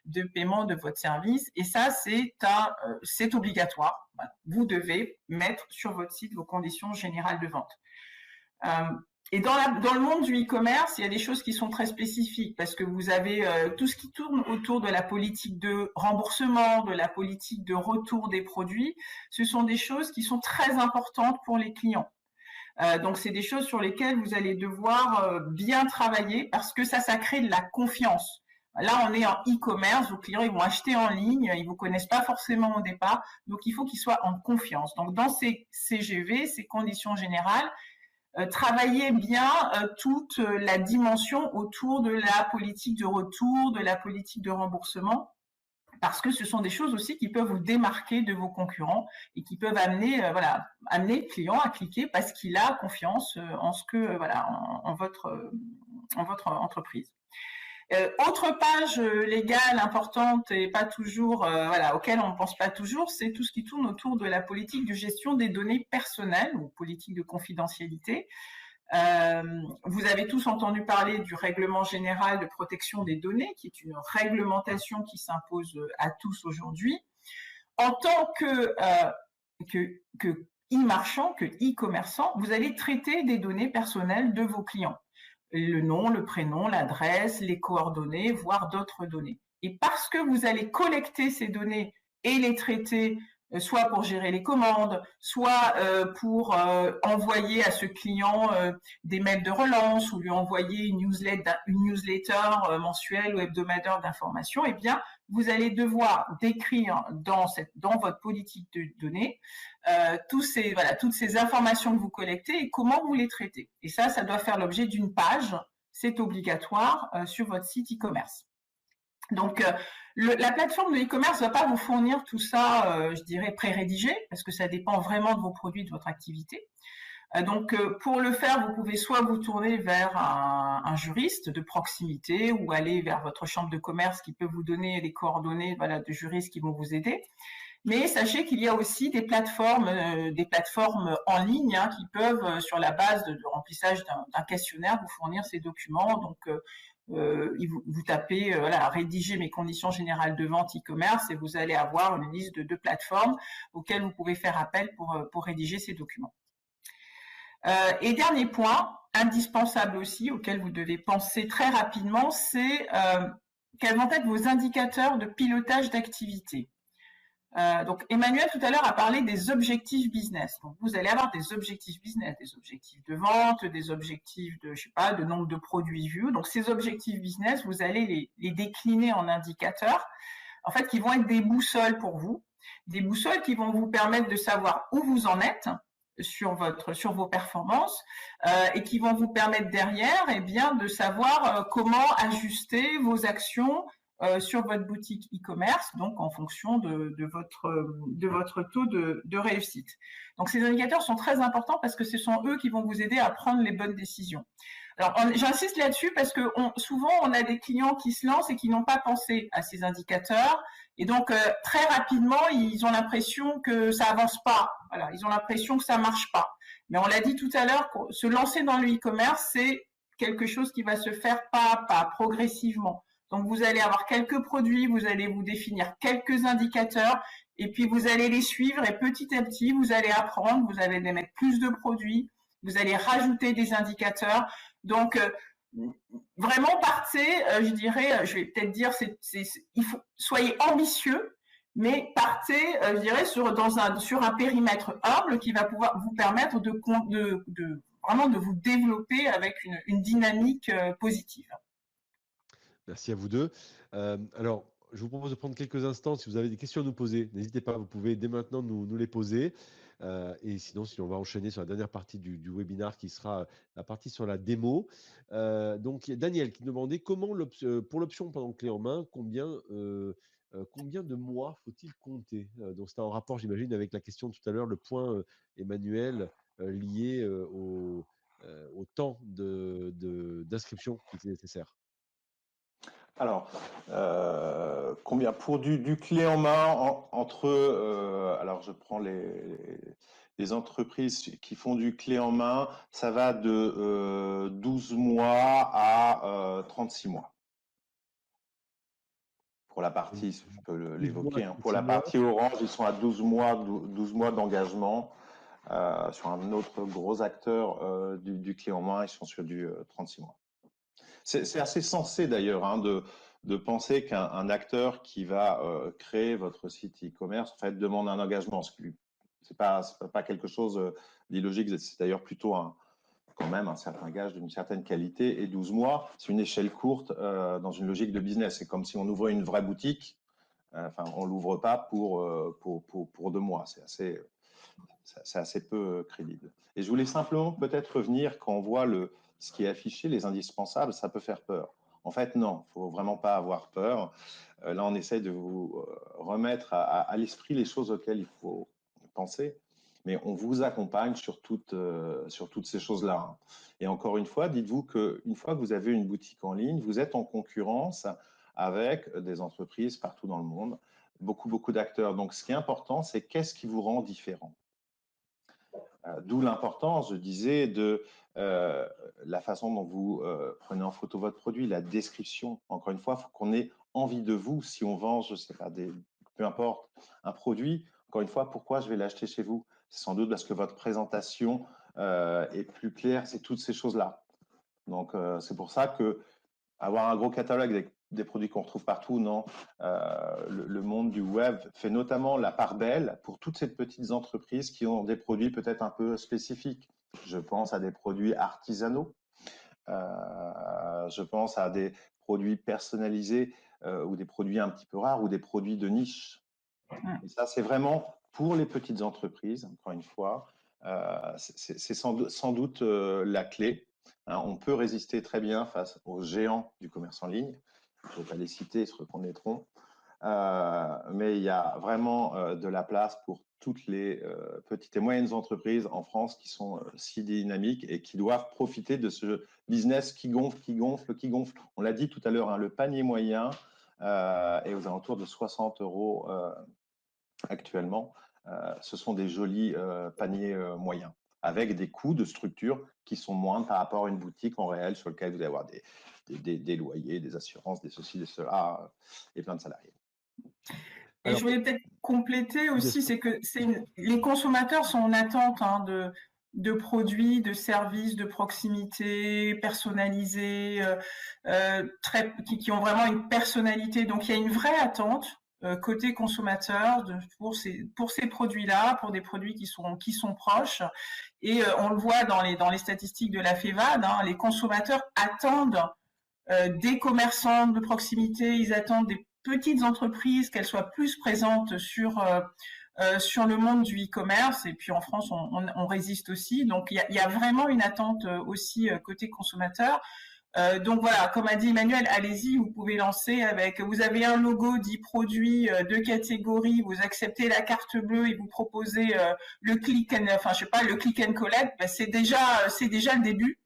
de paiement de votre service. Et ça, c'est obligatoire. Voilà. Vous devez mettre sur votre site vos conditions générales de vente. Et dans le monde du e-commerce, il y a des choses qui sont très spécifiques parce que vous avez tout ce qui tourne autour de la politique de remboursement, de la politique de retour des produits. Ce sont des choses qui sont très importantes pour les clients. Donc, c'est des choses sur lesquelles vous allez devoir bien travailler parce que ça crée de la confiance. Là, on est en e-commerce, vos clients ils vont acheter en ligne, ils vous connaissent pas forcément au départ, donc il faut qu'ils soient en confiance. Donc, dans ces CGV, ces conditions générales, travailler bien toute la dimension autour de la politique de retour, de la politique de remboursement, parce que ce sont des choses aussi qui peuvent vous démarquer de vos concurrents et qui peuvent amener le client à cliquer parce qu'il a confiance en votre entreprise. Autre page légale importante et pas toujours, auquel on ne pense pas toujours, c'est tout ce qui tourne autour de la politique de gestion des données personnelles ou politique de confidentialité. Vous avez tous entendu parler du règlement général de protection des données, qui est une réglementation qui s'impose à tous aujourd'hui. En tant que e-marchand, que e-commerçant, vous allez traiter des données personnelles de vos clients. Le nom, le prénom, l'adresse, les coordonnées, voire d'autres données. Et parce que vous allez collecter ces données et les traiter, soit pour gérer les commandes, soit pour envoyer à ce client des mails de relance ou lui envoyer une newsletter mensuelle ou hebdomadaire d'information, eh bien, vous allez devoir décrire dans votre politique de données toutes ces informations que vous collectez et comment vous les traitez. Et ça doit faire l'objet d'une page, c'est obligatoire sur votre site e-commerce. Donc, la plateforme de e-commerce ne va pas vous fournir tout ça, je dirais, pré-rédigé, parce que ça dépend vraiment de vos produits, de votre activité. Donc, pour le faire, vous pouvez soit vous tourner vers un juriste de proximité ou aller vers votre chambre de commerce qui peut vous donner les coordonnées de juristes qui vont vous aider. Mais sachez qu'il y a aussi des plateformes en ligne qui peuvent, sur la base de remplissage d'un questionnaire, vous fournir ces documents. Donc, vous tapez rédiger mes conditions générales de vente e-commerce et vous allez avoir une liste de plateformes auxquelles vous pouvez faire appel pour rédiger ces documents. Et dernier point, indispensable aussi, auquel vous devez penser très rapidement, c'est quels vont être vos indicateurs de pilotage d'activité. Donc, Emmanuel, tout à l'heure, a parlé des objectifs business. Donc, vous allez avoir des objectifs business, des objectifs de vente, des objectifs de nombre de produits vus. Donc, ces objectifs business, vous allez les décliner en indicateurs, en fait, qui vont être des boussoles pour vous, des boussoles qui vont vous permettre de savoir où vous en êtes sur vos performances et qui vont vous permettre derrière, de savoir comment ajuster vos actions sur votre boutique e-commerce, donc en fonction de votre taux de réussite. Donc ces indicateurs sont très importants parce que ce sont eux qui vont vous aider à prendre les bonnes décisions. Alors j'insiste là-dessus parce que souvent on a des clients qui se lancent et qui n'ont pas pensé à ces indicateurs et donc très rapidement ils ont l'impression que ça avance pas. Voilà, ils ont l'impression que ça marche pas. Mais on l'a dit tout à l'heure, se lancer dans le e-commerce, c'est quelque chose qui va se faire pas à pas, progressivement. Donc vous allez avoir quelques produits, vous allez vous définir quelques indicateurs et puis vous allez les suivre et petit à petit vous allez apprendre, vous allez mettre plus de produits, vous allez rajouter des indicateurs. Donc vraiment partez, je dirais, je vais peut-être dire, il faut soyez ambitieux, mais partez, je dirais, sur un périmètre humble qui va pouvoir vous permettre vraiment de vous développer avec une dynamique positive. Merci à vous deux. Alors, je vous propose de prendre quelques instants. Si vous avez des questions à nous poser, n'hésitez pas, vous pouvez dès maintenant nous les poser. Et sinon, on va enchaîner sur la dernière partie du webinaire qui sera la partie sur la démo. Donc, Daniel qui demandait comment, pour l'option clé en main, combien de mois faut-il compter? Donc, c'est en rapport, j'imagine, avec la question tout à l'heure, le point Emmanuel lié au temps d'inscription qui était nécessaire. Alors, combien pour du clé en main alors je prends les entreprises qui font du clé en main, ça va de 12 mois à 36 mois. Pour la partie, je peux l'évoquer, hein. Pour la partie Orange, ils sont à 12 mois d'engagement. Sur un autre gros acteur du clé en main, ils sont sur du 36 mois. C'est assez sensé d'ailleurs hein, de penser qu'un acteur qui va créer votre site e-commerce en fait demande un engagement. C'est pas quelque chose d'illogique. C'est d'ailleurs plutôt quand même un certain gage d'une certaine qualité. Et 12 mois, c'est une échelle courte dans une logique de business. C'est comme si on ouvrait une vraie boutique. On l'ouvre pas pour 2 mois. C'est assez peu crédible. Et je voulais simplement peut-être revenir quand on voit ce qui est affiché, les indispensables, ça peut faire peur. En fait, non, il ne faut vraiment pas avoir peur. Là, on essaie de vous remettre à l'esprit les choses auxquelles il faut penser, mais on vous accompagne sur toutes ces choses-là. Et encore une fois, dites-vous qu'une fois que vous avez une boutique en ligne, vous êtes en concurrence avec des entreprises partout dans le monde, beaucoup d'acteurs. Donc, ce qui est important, c'est qu'est-ce qui vous rend différent. D'où l'importance, je disais, de la façon dont vous prenez en photo votre produit, la description. Encore une fois, il faut qu'on ait envie de vous. Si on vend, je ne sais pas, peu importe, un produit, encore une fois, pourquoi je vais l'acheter chez vous? C'est sans doute parce que votre présentation est plus claire, c'est toutes ces choses-là. Donc, c'est pour ça que avoir un gros catalogue avec des produits qu'on retrouve partout, non. Le monde du web fait notamment la part belle pour toutes ces petites entreprises qui ont des produits peut-être un peu spécifiques. Je pense à des produits artisanaux, je pense à des produits personnalisés ou des produits un petit peu rares ou des produits de niche. Et ça, c'est vraiment pour les petites entreprises, encore une fois, c'est sans doute la clé. Hein, on peut résister très bien face aux géants du commerce en ligne. Je ne vais pas les citer, ils se reconnaîtront. Mais il y a vraiment de la place pour toutes les petites et moyennes entreprises en France qui sont si dynamiques et qui doivent profiter de ce business qui gonfle. On l'a dit tout à l'heure, hein, le panier moyen est aux alentours de 60 € actuellement. Ce sont des jolis paniers moyens, avec des coûts de structure qui sont moindres par rapport à une boutique en réel sur lequel vous allez avoir des loyers, des assurances, des ceci, des cela, et plein de salariés. Et je voulais peut-être compléter aussi, c'est que les consommateurs sont en attente hein, de produits, de services de proximité, personnalisés, qui ont vraiment une personnalité. Donc, il y a une vraie attente côté consommateur pour ces produits-là, pour des produits qui sont proches. Et on le voit dans les statistiques de la FEVAD, hein, les consommateurs attendent des commerçants de proximité, ils attendent des petites entreprises, qu'elles soient plus présentes sur le monde du e-commerce. Et puis en France, on résiste aussi. Donc il y a vraiment une attente aussi côté consommateur. Donc voilà, comme a dit Emmanuel, allez-y, vous pouvez lancer avec, vous avez un logo dit produit de catégorie, vous acceptez la carte bleue et vous proposez le click and, enfin je sais pas, le click and collect, ben, c'est déjà le début,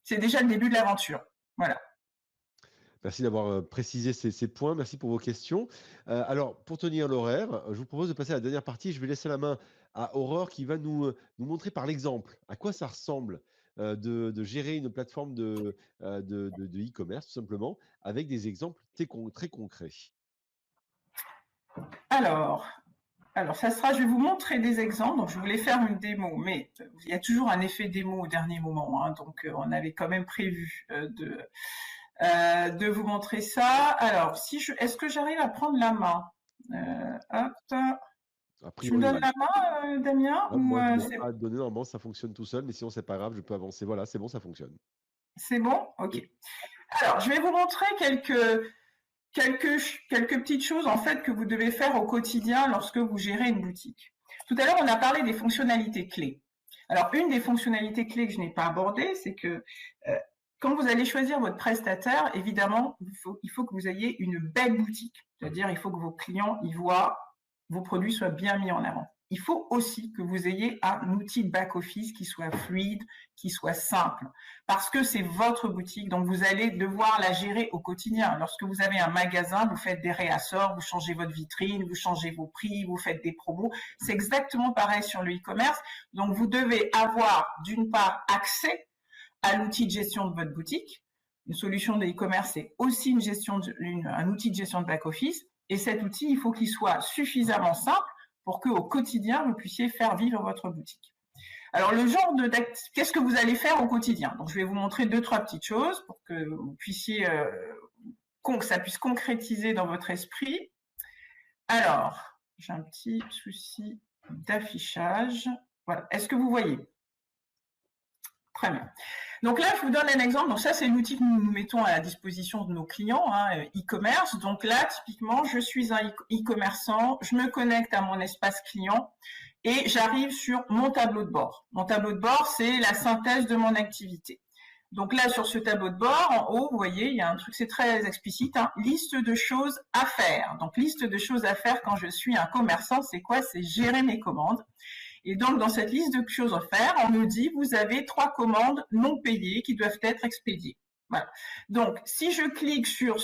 c'est déjà le début de l'aventure. Voilà. Merci d'avoir précisé ces points. Merci pour vos questions. Alors, pour tenir l'horaire, je vous propose de passer à la dernière partie. Je vais laisser la main à Aurore qui va nous montrer par l'exemple à quoi ça ressemble de gérer une plateforme de e-commerce, tout simplement, avec des exemples très concrets. Alors, ça sera, je vais vous montrer des exemples. Donc, je voulais faire une démo, mais il y a toujours un effet démo au dernier moment. Hein, donc, on avait quand même prévu de vous montrer ça. Alors, est-ce que j'arrive à prendre la main? Tu me donnes la main, Damien? Moi, je ne vais pas te donner, normalement, ça fonctionne tout seul, mais sinon, c'est pas grave, je peux avancer. Voilà, c'est bon, ça fonctionne. C'est bon? Ok. Alors, je vais vous montrer quelques petites choses en fait que vous devez faire au quotidien lorsque vous gérez une boutique. Tout à l'heure, on a parlé des fonctionnalités clés. Alors, une des fonctionnalités clés que je n'ai pas abordées, c'est que quand vous allez choisir votre prestataire, évidemment, il faut que vous ayez une belle boutique. C'est-à-dire, il faut que vos clients y voient vos produits soient bien mis en avant. Il faut aussi que vous ayez un outil de back-office qui soit fluide, qui soit simple, parce que c'est votre boutique, donc vous allez devoir la gérer au quotidien. Lorsque vous avez un magasin, vous faites des réassorts, vous changez votre vitrine, vous changez vos prix, vous faites des promos. C'est exactement pareil sur le e-commerce. Donc, vous devez avoir, d'une part, accès à l'outil de gestion de votre boutique. Une solution de e-commerce, c'est aussi un outil de gestion de back-office. Et cet outil, il faut qu'il soit suffisamment simple pour qu'au quotidien, vous puissiez faire vivre votre boutique. Alors, qu'est-ce que vous allez faire au quotidien? Donc, je vais vous montrer 2-3 petites choses pour que vous puissiez, que ça puisse concrétiser dans votre esprit. Alors, j'ai un petit souci d'affichage. Voilà. Est-ce que vous voyez? Très bien. Donc là, je vous donne un exemple. Donc ça, c'est l'outil que nous mettons à la disposition de nos clients, hein, e-commerce. Donc là, typiquement, je suis un e-commerçant, je me connecte à mon espace client et j'arrive sur mon tableau de bord. Mon tableau de bord, c'est la synthèse de mon activité. Donc là, sur ce tableau de bord, en haut, vous voyez, il y a un truc, c'est très explicite, hein, liste de choses à faire. Donc liste de choses à faire quand je suis un commerçant, c'est quoi? C'est gérer mes commandes. Et donc, dans cette liste de choses à faire, on me dit, vous avez 3 commandes non payées qui doivent être expédiées. Voilà. Donc, si je clique sur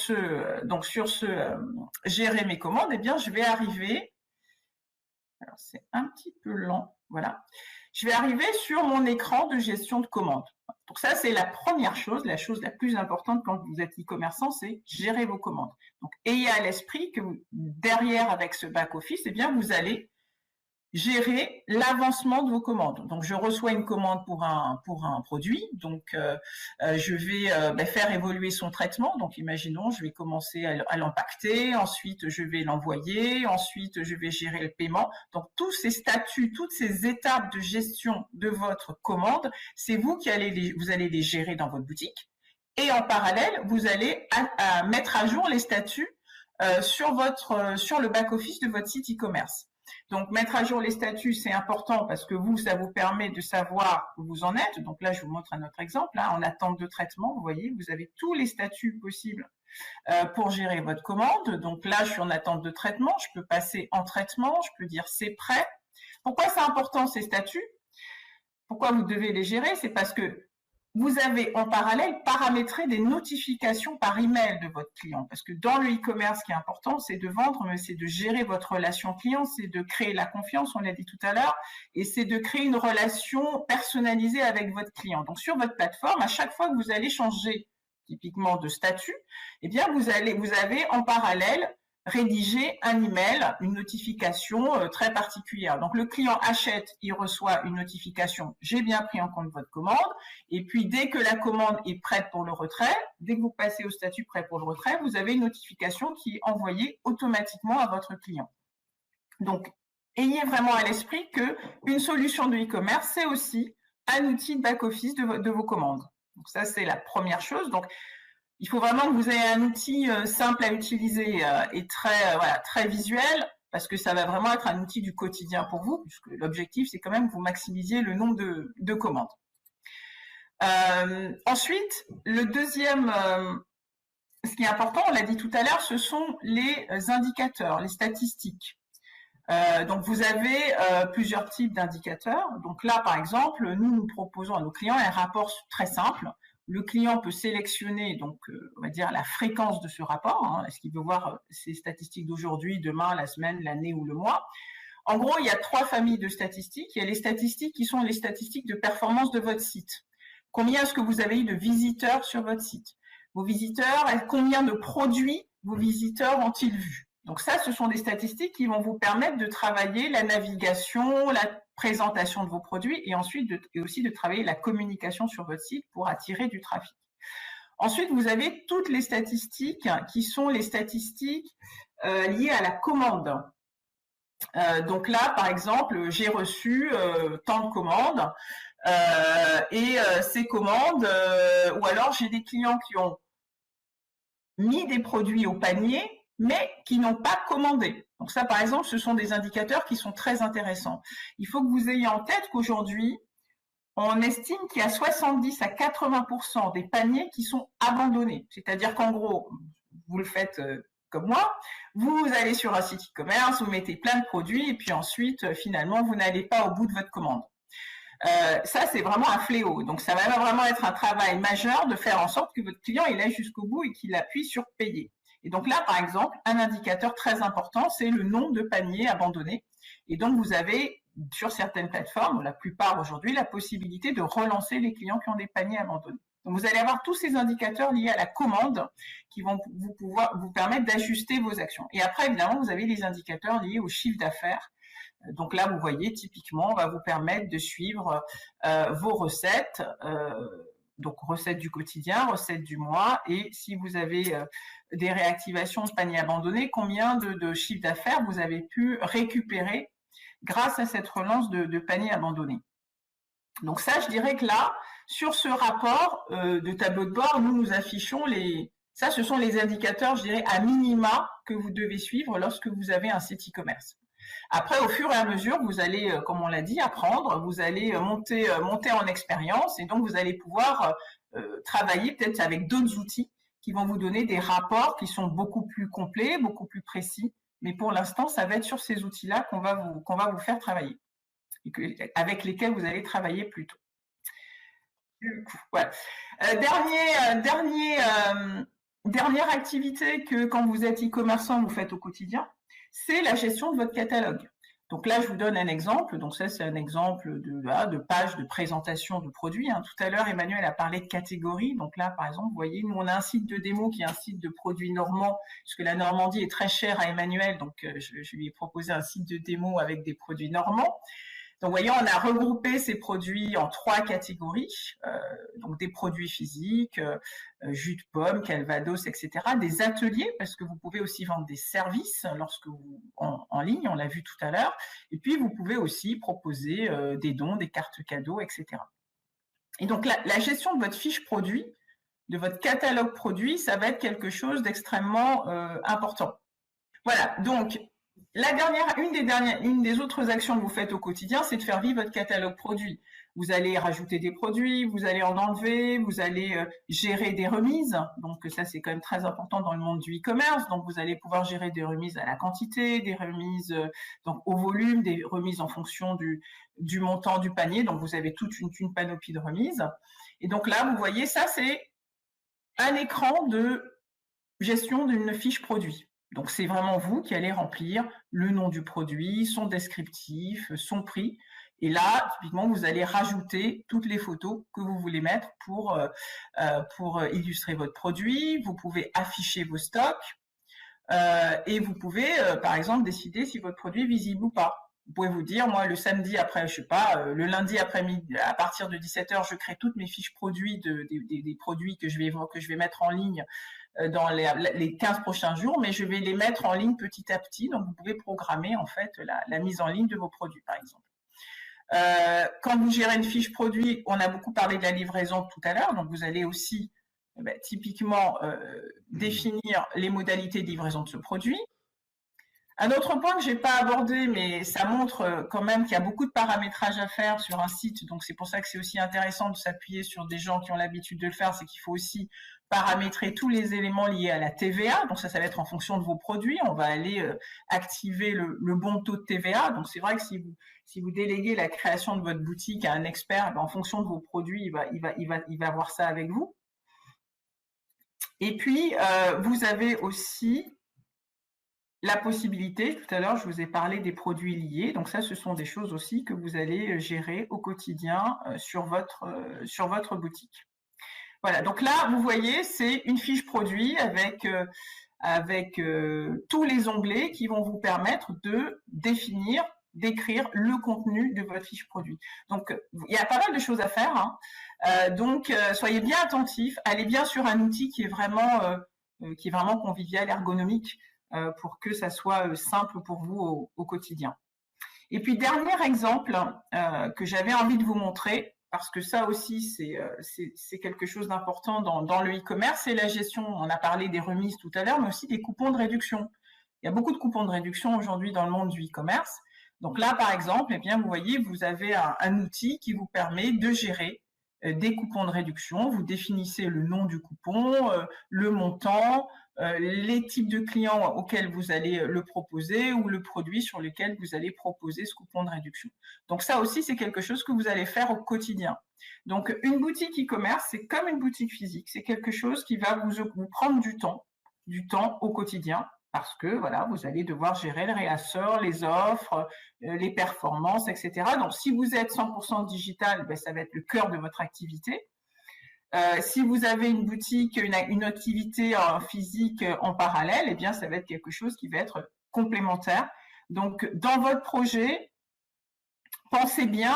gérer mes commandes, eh bien, je vais arriver, alors c'est un petit peu lent, voilà. Je vais arriver sur mon écran de gestion de commandes. Donc ça, c'est la première chose, la chose la plus importante quand vous êtes e-commerçant, c'est gérer vos commandes. Donc, ayez à l'esprit que derrière, avec ce back-office, eh bien, vous allez gérer l'avancement de vos commandes. Donc, je reçois une commande pour un produit. Donc, je vais faire évoluer son traitement. Donc, imaginons, je vais commencer à l'empaqueter. Ensuite, je vais l'envoyer. Ensuite, je vais gérer le paiement. Donc, tous ces statuts, toutes ces étapes de gestion de votre commande, c'est vous qui allez les gérer dans votre boutique. Et en parallèle, vous allez mettre à jour les statuts sur le back-office de votre site e-commerce. Donc, mettre à jour les statuts, c'est important parce que ça vous permet de savoir où vous en êtes. Donc là, je vous montre un autre exemple. Hein, en attente de traitement, vous voyez, vous avez tous les statuts possibles pour gérer votre commande. Donc là, je suis en attente de traitement. Je peux passer en traitement. Je peux dire c'est prêt. Pourquoi c'est important ces statuts? Pourquoi vous devez les gérer? C'est parce que vous avez en parallèle paramétré des notifications par email de votre client. Parce que dans le e-commerce, ce qui est important, c'est de vendre, mais c'est de gérer votre relation client, c'est de créer la confiance, on l'a dit tout à l'heure, et c'est de créer une relation personnalisée avec votre client. Donc, sur votre plateforme, à chaque fois que vous allez changer typiquement de statut, eh bien, vous avez en parallèle rédiger un email, une notification très particulière. Donc, le client achète, il reçoit une notification, j'ai bien pris en compte votre commande. Et puis, dès que la commande est prête pour le retrait, dès que vous passez au statut prêt pour le retrait, vous avez une notification qui est envoyée automatiquement à votre client. Donc, ayez vraiment à l'esprit qu'une solution de e-commerce, c'est aussi un outil de back-office de vos commandes. Donc, ça, c'est la première chose. Donc, il faut vraiment que vous ayez un outil simple à utiliser et très visuel, parce que ça va vraiment être un outil du quotidien pour vous, puisque l'objectif, c'est quand même que vous maximisiez le nombre de commandes. Ensuite, le deuxième, ce qui est important, on l'a dit tout à l'heure, ce sont les indicateurs, les statistiques. Donc, vous avez plusieurs types d'indicateurs. Donc là, par exemple, nous proposons à nos clients un rapport très simple. Le client peut sélectionner, donc, on va dire, la fréquence de ce rapport. Hein. Est-ce qu'il veut voir ces statistiques d'aujourd'hui, demain, la semaine, l'année ou le mois? En gros, il y a 3 familles de statistiques. Il y a les statistiques qui sont les statistiques de performance de votre site. Combien est-ce que vous avez eu de visiteurs sur votre site? Vos visiteurs, combien de produits vos visiteurs ont-ils vus? Donc ça, ce sont des statistiques qui vont vous permettre de travailler la navigation, la présentation de vos produits et ensuite aussi de travailler la communication sur votre site pour attirer du trafic. Ensuite, vous avez toutes les statistiques qui sont les statistiques liées à la commande. Donc là, par exemple, j'ai reçu tant de commandes et ces commandes, ou alors j'ai des clients qui ont mis des produits au panier, mais qui n'ont pas commandé. Donc ça, par exemple, ce sont des indicateurs qui sont très intéressants. Il faut que vous ayez en tête qu'aujourd'hui, on estime qu'il y a 70 à 80% des paniers qui sont abandonnés. C'est-à-dire qu'en gros, vous le faites comme moi, vous allez sur un site e-commerce, vous mettez plein de produits et puis ensuite, finalement, vous n'allez pas au bout de votre commande. Ça, c'est vraiment un fléau. Donc, ça va vraiment être un travail majeur de faire en sorte que votre client il aille jusqu'au bout et qu'il appuie sur payer. Et donc là, par exemple, un indicateur très important, c'est le nombre de paniers abandonnés. Et donc, vous avez sur certaines plateformes, la plupart aujourd'hui, la possibilité de relancer les clients qui ont des paniers abandonnés. Donc, vous allez avoir tous ces indicateurs liés à la commande qui vont vous permettre d'ajuster vos actions. Et après, évidemment, vous avez les indicateurs liés au chiffre d'affaires. Donc là, vous voyez, typiquement, on va vous permettre de suivre vos recettes, donc recettes du quotidien, recettes du mois, et si vous avez des réactivations de paniers abandonnés, combien de chiffre d'affaires vous avez pu récupérer grâce à cette relance de paniers abandonnés. Donc ça, je dirais que là, sur ce rapport de tableau de bord, nous affichons ça, ce sont les indicateurs, je dirais, à minima que vous devez suivre lorsque vous avez un site e-commerce. Après, au fur et à mesure, vous allez, comme on l'a dit, apprendre, vous allez monter en expérience et donc vous allez pouvoir travailler peut-être avec d'autres outils qui vont vous donner des rapports qui sont beaucoup plus complets, beaucoup plus précis. Mais pour l'instant, ça va être sur ces outils-là qu'on va vous faire travailler, avec lesquels vous allez travailler plus tôt. Du coup, voilà. Dernière activité que quand vous êtes e-commerçant, vous faites au quotidien, c'est la gestion de votre catalogue. Donc là, je vous donne un exemple. Donc ça, c'est un exemple de page de présentation de produits. Hein. Tout à l'heure, Emmanuel a parlé de catégories. Donc là, par exemple, vous voyez, nous, on a un site de démo qui est un site de produits normands, puisque la Normandie est très chère à Emmanuel. Donc, je lui ai proposé un site de démo avec des produits normands. Donc, vous voyez, on a regroupé ces produits en 3 catégories. Donc, des produits physiques, jus de pomme, calvados, etc. Des ateliers, parce que vous pouvez aussi vendre des services lorsque vous en ligne, on l'a vu tout à l'heure. Et puis, vous pouvez aussi proposer des dons, des cartes cadeaux, etc. Et donc, la gestion de votre fiche produit, de votre catalogue produit, ça va être quelque chose d'extrêmement important. Voilà, donc, une des autres actions que vous faites au quotidien, c'est de faire vivre votre catalogue produit. Vous allez rajouter des produits, vous allez en enlever, vous allez gérer des remises. Donc ça, c'est quand même très important dans le monde du e-commerce. Donc vous allez pouvoir gérer des remises à la quantité, des remises donc au volume, des remises en fonction du montant du panier. Donc vous avez toute une panoplie de remises. Et donc là, vous voyez, ça, c'est un écran de gestion d'une fiche produit. Donc, c'est vraiment vous qui allez remplir le nom du produit, son descriptif, son prix. Et là, typiquement, vous allez rajouter toutes les photos que vous voulez mettre pour illustrer votre produit. Vous pouvez afficher vos stocks et vous pouvez, par exemple, décider si votre produit est visible ou pas. Vous pouvez vous dire, moi, le samedi après, je sais pas, le lundi après-midi, à partir de 17h, je crée toutes mes fiches produits des produits que je vais mettre en ligne dans les 15 prochains jours, mais je vais les mettre en ligne petit à petit. Donc, vous pouvez programmer en fait la mise en ligne de vos produits, par exemple. Quand vous gérez une fiche produit, on a beaucoup parlé de la livraison tout à l'heure, donc vous allez aussi typiquement définir les modalités de livraison de ce produit. Un autre point que j'ai pas abordé, mais ça montre quand même qu'il y a beaucoup de paramétrage à faire sur un site. Donc c'est pour ça que c'est aussi intéressant de s'appuyer sur des gens qui ont l'habitude de le faire. C'est qu'il faut aussi paramétrer tous les éléments liés à la TVA. Donc ça va être en fonction de vos produits. On va aller activer le bon taux de TVA. Donc c'est vrai que si vous déléguez la création de votre boutique à un expert, en fonction de vos produits, il va voir ça avec vous. Et puis vous avez aussi la possibilité, tout à l'heure, je vous ai parlé des produits liés. Donc ça, ce sont des choses aussi que vous allez gérer au quotidien sur votre boutique. Voilà, donc là, vous voyez, c'est une fiche produit avec tous les onglets qui vont vous permettre de définir, d'écrire le contenu de votre fiche produit. Donc, il y a pas mal de choses à faire. Donc, soyez bien attentifs. Allez bien sur un outil qui est vraiment convivial, ergonomique, pour que ça soit simple pour vous au quotidien. Et puis, dernier exemple que j'avais envie de vous montrer, parce que ça aussi, c'est quelque chose d'important dans le e-commerce, c'est la gestion. On a parlé des remises tout à l'heure, mais aussi des coupons de réduction. Il y a beaucoup de coupons de réduction aujourd'hui dans le monde du e-commerce. Donc là, par exemple, eh bien, vous voyez, vous avez un outil qui vous permet de gérer des coupons de réduction. Vous définissez le nom du coupon, le montant, les types de clients auxquels vous allez le proposer ou le produit sur lequel vous allez proposer ce coupon de réduction. Donc ça aussi, c'est quelque chose que vous allez faire au quotidien. Donc une boutique e-commerce, c'est comme une boutique physique. C'est quelque chose qui va vous prendre du temps au quotidien, parce que voilà, vous allez devoir gérer le réassort, les offres, les performances, etc. Donc si vous êtes 100% digital, ben, ça va être le cœur de votre activité. Si vous avez une boutique, une activité physique en parallèle, eh bien, ça va être quelque chose qui va être complémentaire. Donc, dans votre projet, pensez bien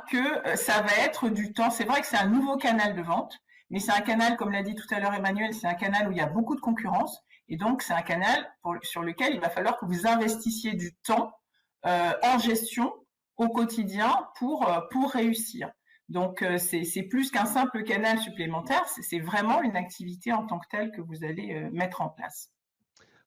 que ça va être du temps. C'est vrai que c'est un nouveau canal de vente, mais c'est un canal, comme l'a dit tout à l'heure Emmanuel, c'est un canal où il y a beaucoup de concurrence. Et donc, c'est un canal sur lequel il va falloir que vous investissiez du temps en gestion au quotidien pour réussir. Donc, c'est plus qu'un simple canal supplémentaire, c'est vraiment une activité en tant que telle que vous allez mettre en place.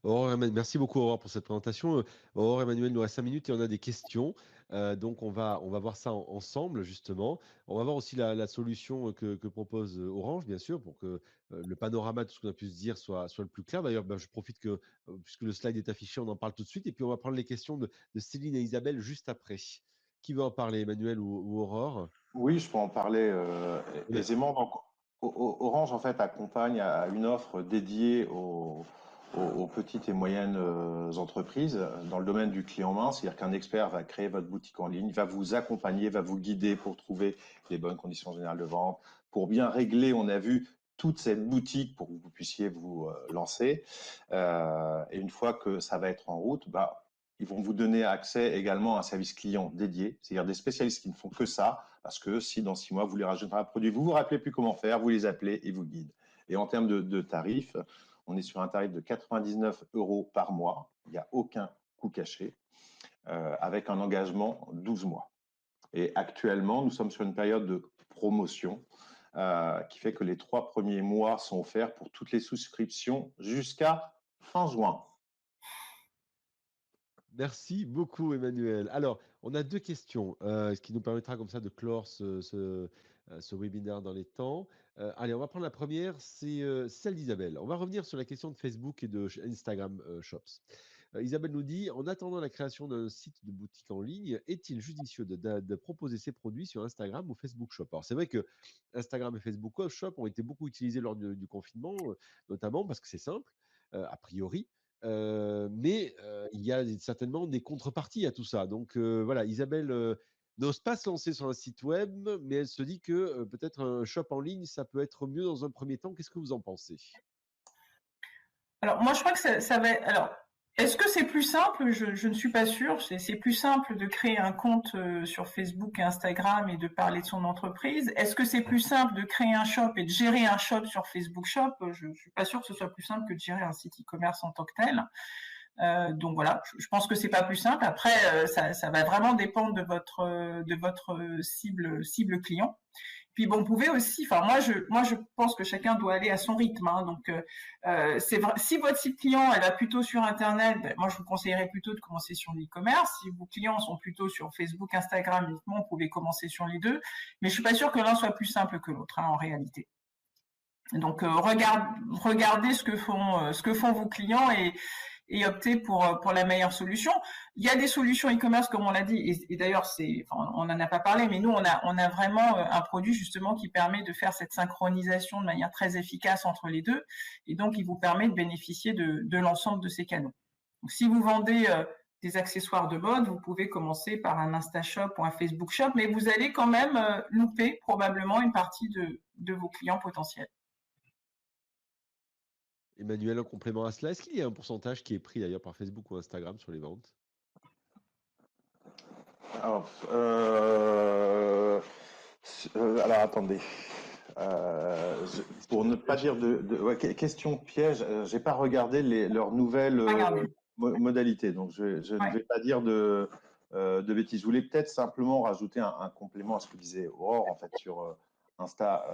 Merci beaucoup Aurore pour cette présentation. Aurore, Emmanuel, il nous reste 5 minutes et on a des questions. Donc on va voir ça ensemble justement. On va voir aussi la solution que propose Orange, bien sûr, pour que le panorama de tout ce qu'on a pu se dire soit le plus clair. D'ailleurs, je profite que, puisque le slide est affiché, on en parle tout de suite. Et puis on va prendre les questions de Céline et Isabelle juste après. Qui veut en parler, Emmanuel ou Aurore? Oui, je peux en parler Oui. aisément. Donc, Orange, en fait, accompagne à une offre dédiée aux petites et moyennes entreprises dans le domaine du clé en main. C'est-à-dire qu'un expert va créer votre boutique en ligne, va vous accompagner, va vous guider pour trouver les bonnes conditions générales de vente, pour bien régler, on a vu, toute cette boutique pour que vous puissiez vous lancer. Et une fois que ça va être en route, ils vont vous donner accès également à un service client dédié, c'est-à-dire des spécialistes qui ne font que ça, parce que si dans 6 mois, vous les rajoutez un produit, vous ne vous rappelez plus comment faire, vous les appelez et vous guident. Et en termes de tarifs, on est sur un tarif de 99 € par mois, il n'y a aucun coût caché, avec un engagement 12 mois. Et actuellement, nous sommes sur une période de promotion qui fait que les 3 premiers mois sont offerts pour toutes les souscriptions jusqu'à fin juin. Merci beaucoup, Emmanuel. Alors, on a 2 questions, ce qui nous permettra comme ça de clore ce webinaire dans les temps. Allez, on va prendre la première, c'est celle d'Isabelle. On va revenir sur la question de Facebook et de Instagram Shops. Isabelle nous dit, en attendant la création d'un site de boutique en ligne, est-il judicieux de proposer ses produits sur Instagram ou Facebook Shop? Alors, c'est vrai que Instagram et Facebook Shop ont été beaucoup utilisés lors du confinement, notamment parce que c'est simple, a priori. Mais il y a certainement des contreparties à tout ça. Donc voilà, Isabelle n'ose pas se lancer sur un site web, mais elle se dit que peut-être un shop en ligne, ça peut être mieux dans un premier temps. Qu'est-ce que vous en pensez? Alors, moi, je crois que ça va. Alors, est-ce que c'est plus simple? Je ne suis pas sûre. C'est plus simple de créer un compte sur Facebook et Instagram et de parler de son entreprise. Est-ce que c'est plus simple de créer un shop et de gérer un shop sur Facebook Shop? Je ne suis pas sûre que ce soit plus simple que de gérer un site e-commerce en tant que tel. Donc voilà, je pense que c'est pas plus simple. Après, ça va vraiment dépendre de votre cible client. Puis bon, vous pouvez aussi, enfin moi je pense que chacun doit aller à son rythme. Hein, donc c'est vrai, si votre cible client elle va plutôt sur Internet, ben, moi je vous conseillerais plutôt de commencer sur l'e-commerce. Si vos clients sont plutôt sur Facebook, Instagram, uniquement, vous pouvez commencer sur les deux. Mais je suis pas sûre que l'un soit plus simple que l'autre en réalité. Donc regardez ce que font vos clients et optez pour la meilleure solution. Il y a des solutions e-commerce comme on l'a dit et d'ailleurs on n'en a pas parlé mais nous on a vraiment un produit justement qui permet de faire cette synchronisation de manière très efficace entre les deux et donc il vous permet de bénéficier de l'ensemble de ces canaux. Donc si vous vendez des accessoires de mode, vous pouvez commencer par un InstaShop ou un Facebook Shop mais vous allez quand même louper probablement une partie de vos clients potentiels. Emmanuel, en complément à cela, est-ce qu'il y a un pourcentage qui est pris d'ailleurs par Facebook ou Instagram sur les ventes? Alors, alors attendez. Pour ne pas dire ouais, question piège, j'ai pas regardé leurs nouvelles modalités, donc je ne vais pas dire de bêtises. Je voulais peut-être simplement rajouter un complément à ce que disait Aurore en fait sur Insta,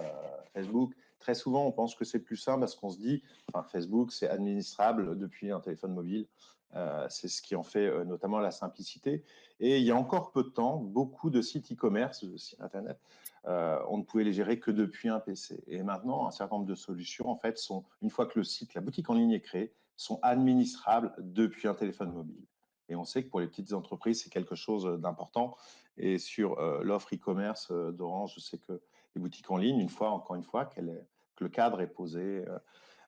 Facebook. Très souvent, on pense que c'est plus simple parce qu'on se dit, enfin, Facebook, c'est administrable depuis un téléphone mobile. C'est ce qui en fait notamment la simplicité. Et il y a encore peu de temps, beaucoup de sites e-commerce, de sites internet, on ne pouvait les gérer que depuis un PC. Et maintenant, un certain nombre de solutions, en fait, sont, une fois que le site, la boutique en ligne est créée, sont administrables depuis un téléphone mobile. Et on sait que pour les petites entreprises, c'est quelque chose d'important. Et sur l'offre e-commerce d'Orange, je sais que les boutiques en ligne, encore une fois, que le cadre est posé,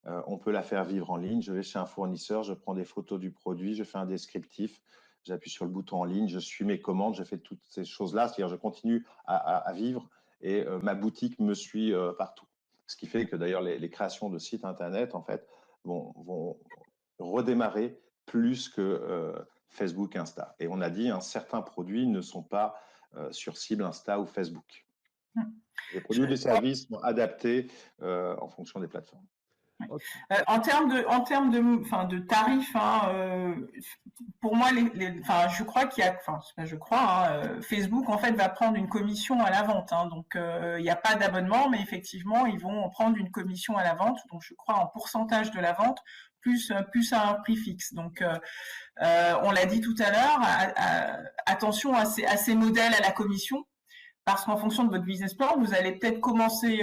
on peut la faire vivre en ligne. Je vais chez un fournisseur, je prends des photos du produit, je fais un descriptif, j'appuie sur le bouton en ligne, je suis mes commandes, je fais toutes ces choses-là. C'est-à-dire, je continue à vivre et ma boutique me suit partout. Ce qui fait que d'ailleurs, les créations de sites internet, en fait, vont redémarrer plus que Facebook, Insta. Et on a dit, certains produits ne sont pas sur cible Insta ou Facebook. Les produits ou les services sont adaptés en fonction des plateformes. En termes de tarifs, hein, pour moi, je crois qu'il y a, Facebook en fait va prendre une commission à la vente, hein, donc il n'y a pas d'abonnement, mais effectivement ils vont prendre une commission à la vente, donc je crois en pourcentage de la vente plus à un prix fixe. Donc on l'a dit tout à l'heure, attention à ces modèles à la commission. Parce qu'en fonction de votre business plan, vous allez peut-être commencer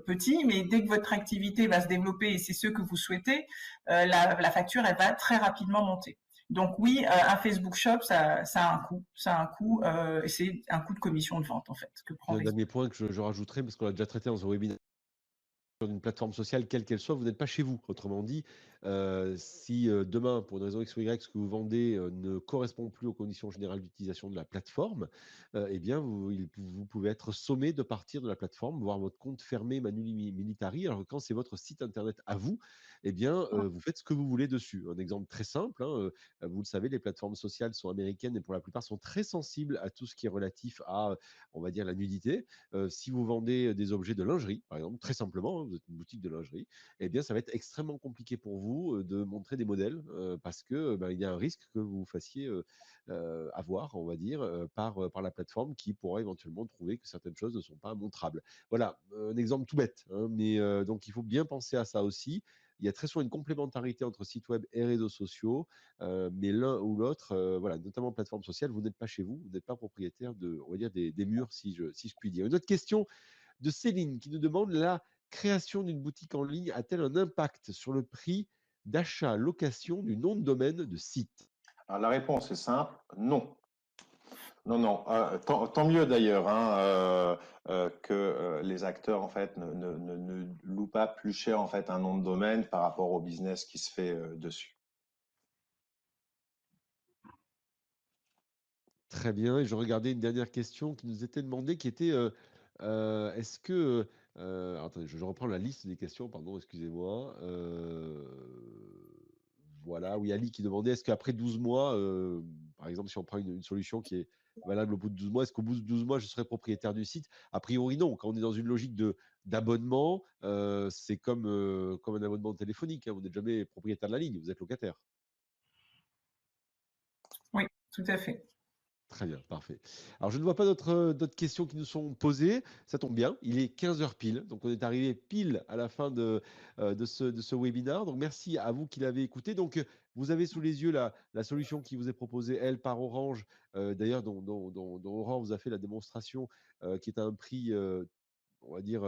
petit, mais dès que votre activité va se développer et c'est ce que vous souhaitez, la facture elle va très rapidement monter. Donc oui, un Facebook Shop, ça a un coût, et c'est un coût de commission de vente en fait. Un dernier point que je rajouterai, parce qu'on l'a déjà traité dans un webinaire sur une plateforme sociale, quelle qu'elle soit, vous n'êtes pas chez vous. Autrement dit, si demain, pour une raison X ou Y, ce que vous vendez ne correspond plus aux conditions générales d'utilisation de la plateforme, eh bien, vous pouvez être sommé de partir de la plateforme, voir votre compte fermé Manu Militari. Alors que quand c'est votre site internet à vous, eh bien, vous faites ce que vous voulez dessus. Un exemple très simple, hein, vous le savez, les plateformes sociales sont américaines et pour la plupart sont très sensibles à tout ce qui est relatif à, on va dire, la nudité. Si vous vendez des objets de lingerie, par exemple, très simplement, hein, vous êtes une boutique de lingerie, eh bien, ça va être extrêmement compliqué pour vous de montrer des modèles parce que il y a un risque que vous vous fassiez avoir, on va dire, par la plateforme qui pourra éventuellement trouver que certaines choses ne sont pas montrables. Voilà, un exemple tout bête, hein, mais donc il faut bien penser à ça aussi. Il y a très souvent une complémentarité entre site web et réseaux sociaux, mais l'un ou l'autre, voilà, notamment plateforme sociale, vous n'êtes pas chez vous, vous n'êtes pas propriétaire on va dire, des murs, si je puis dire. Une autre question de Céline qui nous demande: la création d'une boutique en ligne a-t-elle un impact sur le prix d'achat-location du nom de domaine de site? Alors, la réponse est simple, non. Non, non, tant mieux d'ailleurs hein, que les acteurs en fait ne louent pas plus cher en fait un nom de domaine par rapport au business qui se fait dessus. Très bien, et je regardais une dernière question qui nous était demandée, qui était est-ce que attendez, je reprends la liste des questions, pardon, excusez-moi. Voilà, oui, Ali qui demandait est-ce qu'après 12 mois, par exemple, si on prend une solution qui est valable au bout de 12 mois, est-ce qu'au bout de 12 mois, je serai propriétaire du site? A priori, non. Quand on est dans une logique d'abonnement, c'est comme un abonnement téléphonique, hein. Vous n'êtes jamais propriétaire de la ligne, vous êtes locataire. Oui, tout à fait. Très bien, parfait. Alors, je ne vois pas d'autres questions qui nous sont posées. Ça tombe bien, il est 15 heures pile. Donc, on est arrivé pile à la fin de ce webinaire. Donc, merci à vous qui l'avez écouté. Donc, vous avez sous les yeux la solution qui vous est proposée, elle, par Orange, d'ailleurs, dont Orange vous a fait la démonstration, qui est à un prix, on va dire,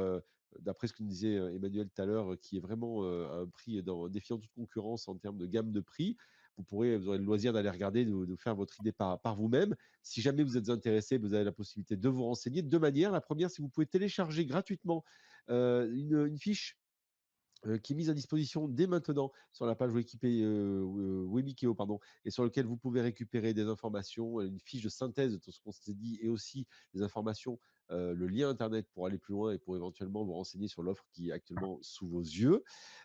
d'après ce que nous disait Emmanuel tout à l'heure, qui est vraiment à un prix défiant toute concurrence en termes de gamme de prix. Vous aurez le loisir d'aller regarder, de faire votre idée par vous-même. Si jamais vous êtes intéressé, vous avez la possibilité de vous renseigner de deux manières. La première, c'est que vous pouvez télécharger gratuitement une fiche qui est mise à disposition dès maintenant sur la page Webikeo, pardon, et sur lequel vous pouvez récupérer des informations, une fiche de synthèse de tout ce qu'on s'est dit, et aussi des informations, le lien internet pour aller plus loin et pour éventuellement vous renseigner sur l'offre qui est actuellement sous vos yeux.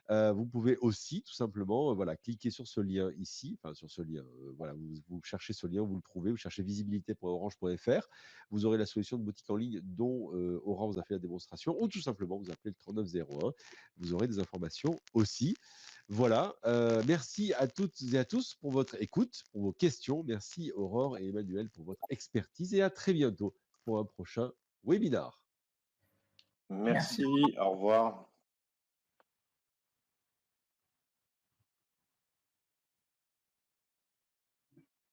Vous pouvez aussi tout simplement voilà, cliquer sur ce lien ici, enfin sur ce lien, voilà, vous cherchez ce lien, vous le trouvez, vous cherchez visibilité.orange.fr, vous aurez la solution de boutique en ligne dont Orange vous a fait la démonstration, ou tout simplement vous appelez le 3901, vous aurez des informations aussi. Voilà, merci à toutes et à tous pour votre écoute, pour vos questions. Merci Aurore et Emmanuel pour votre expertise, et à très bientôt pour un prochain webinar. Merci, au revoir.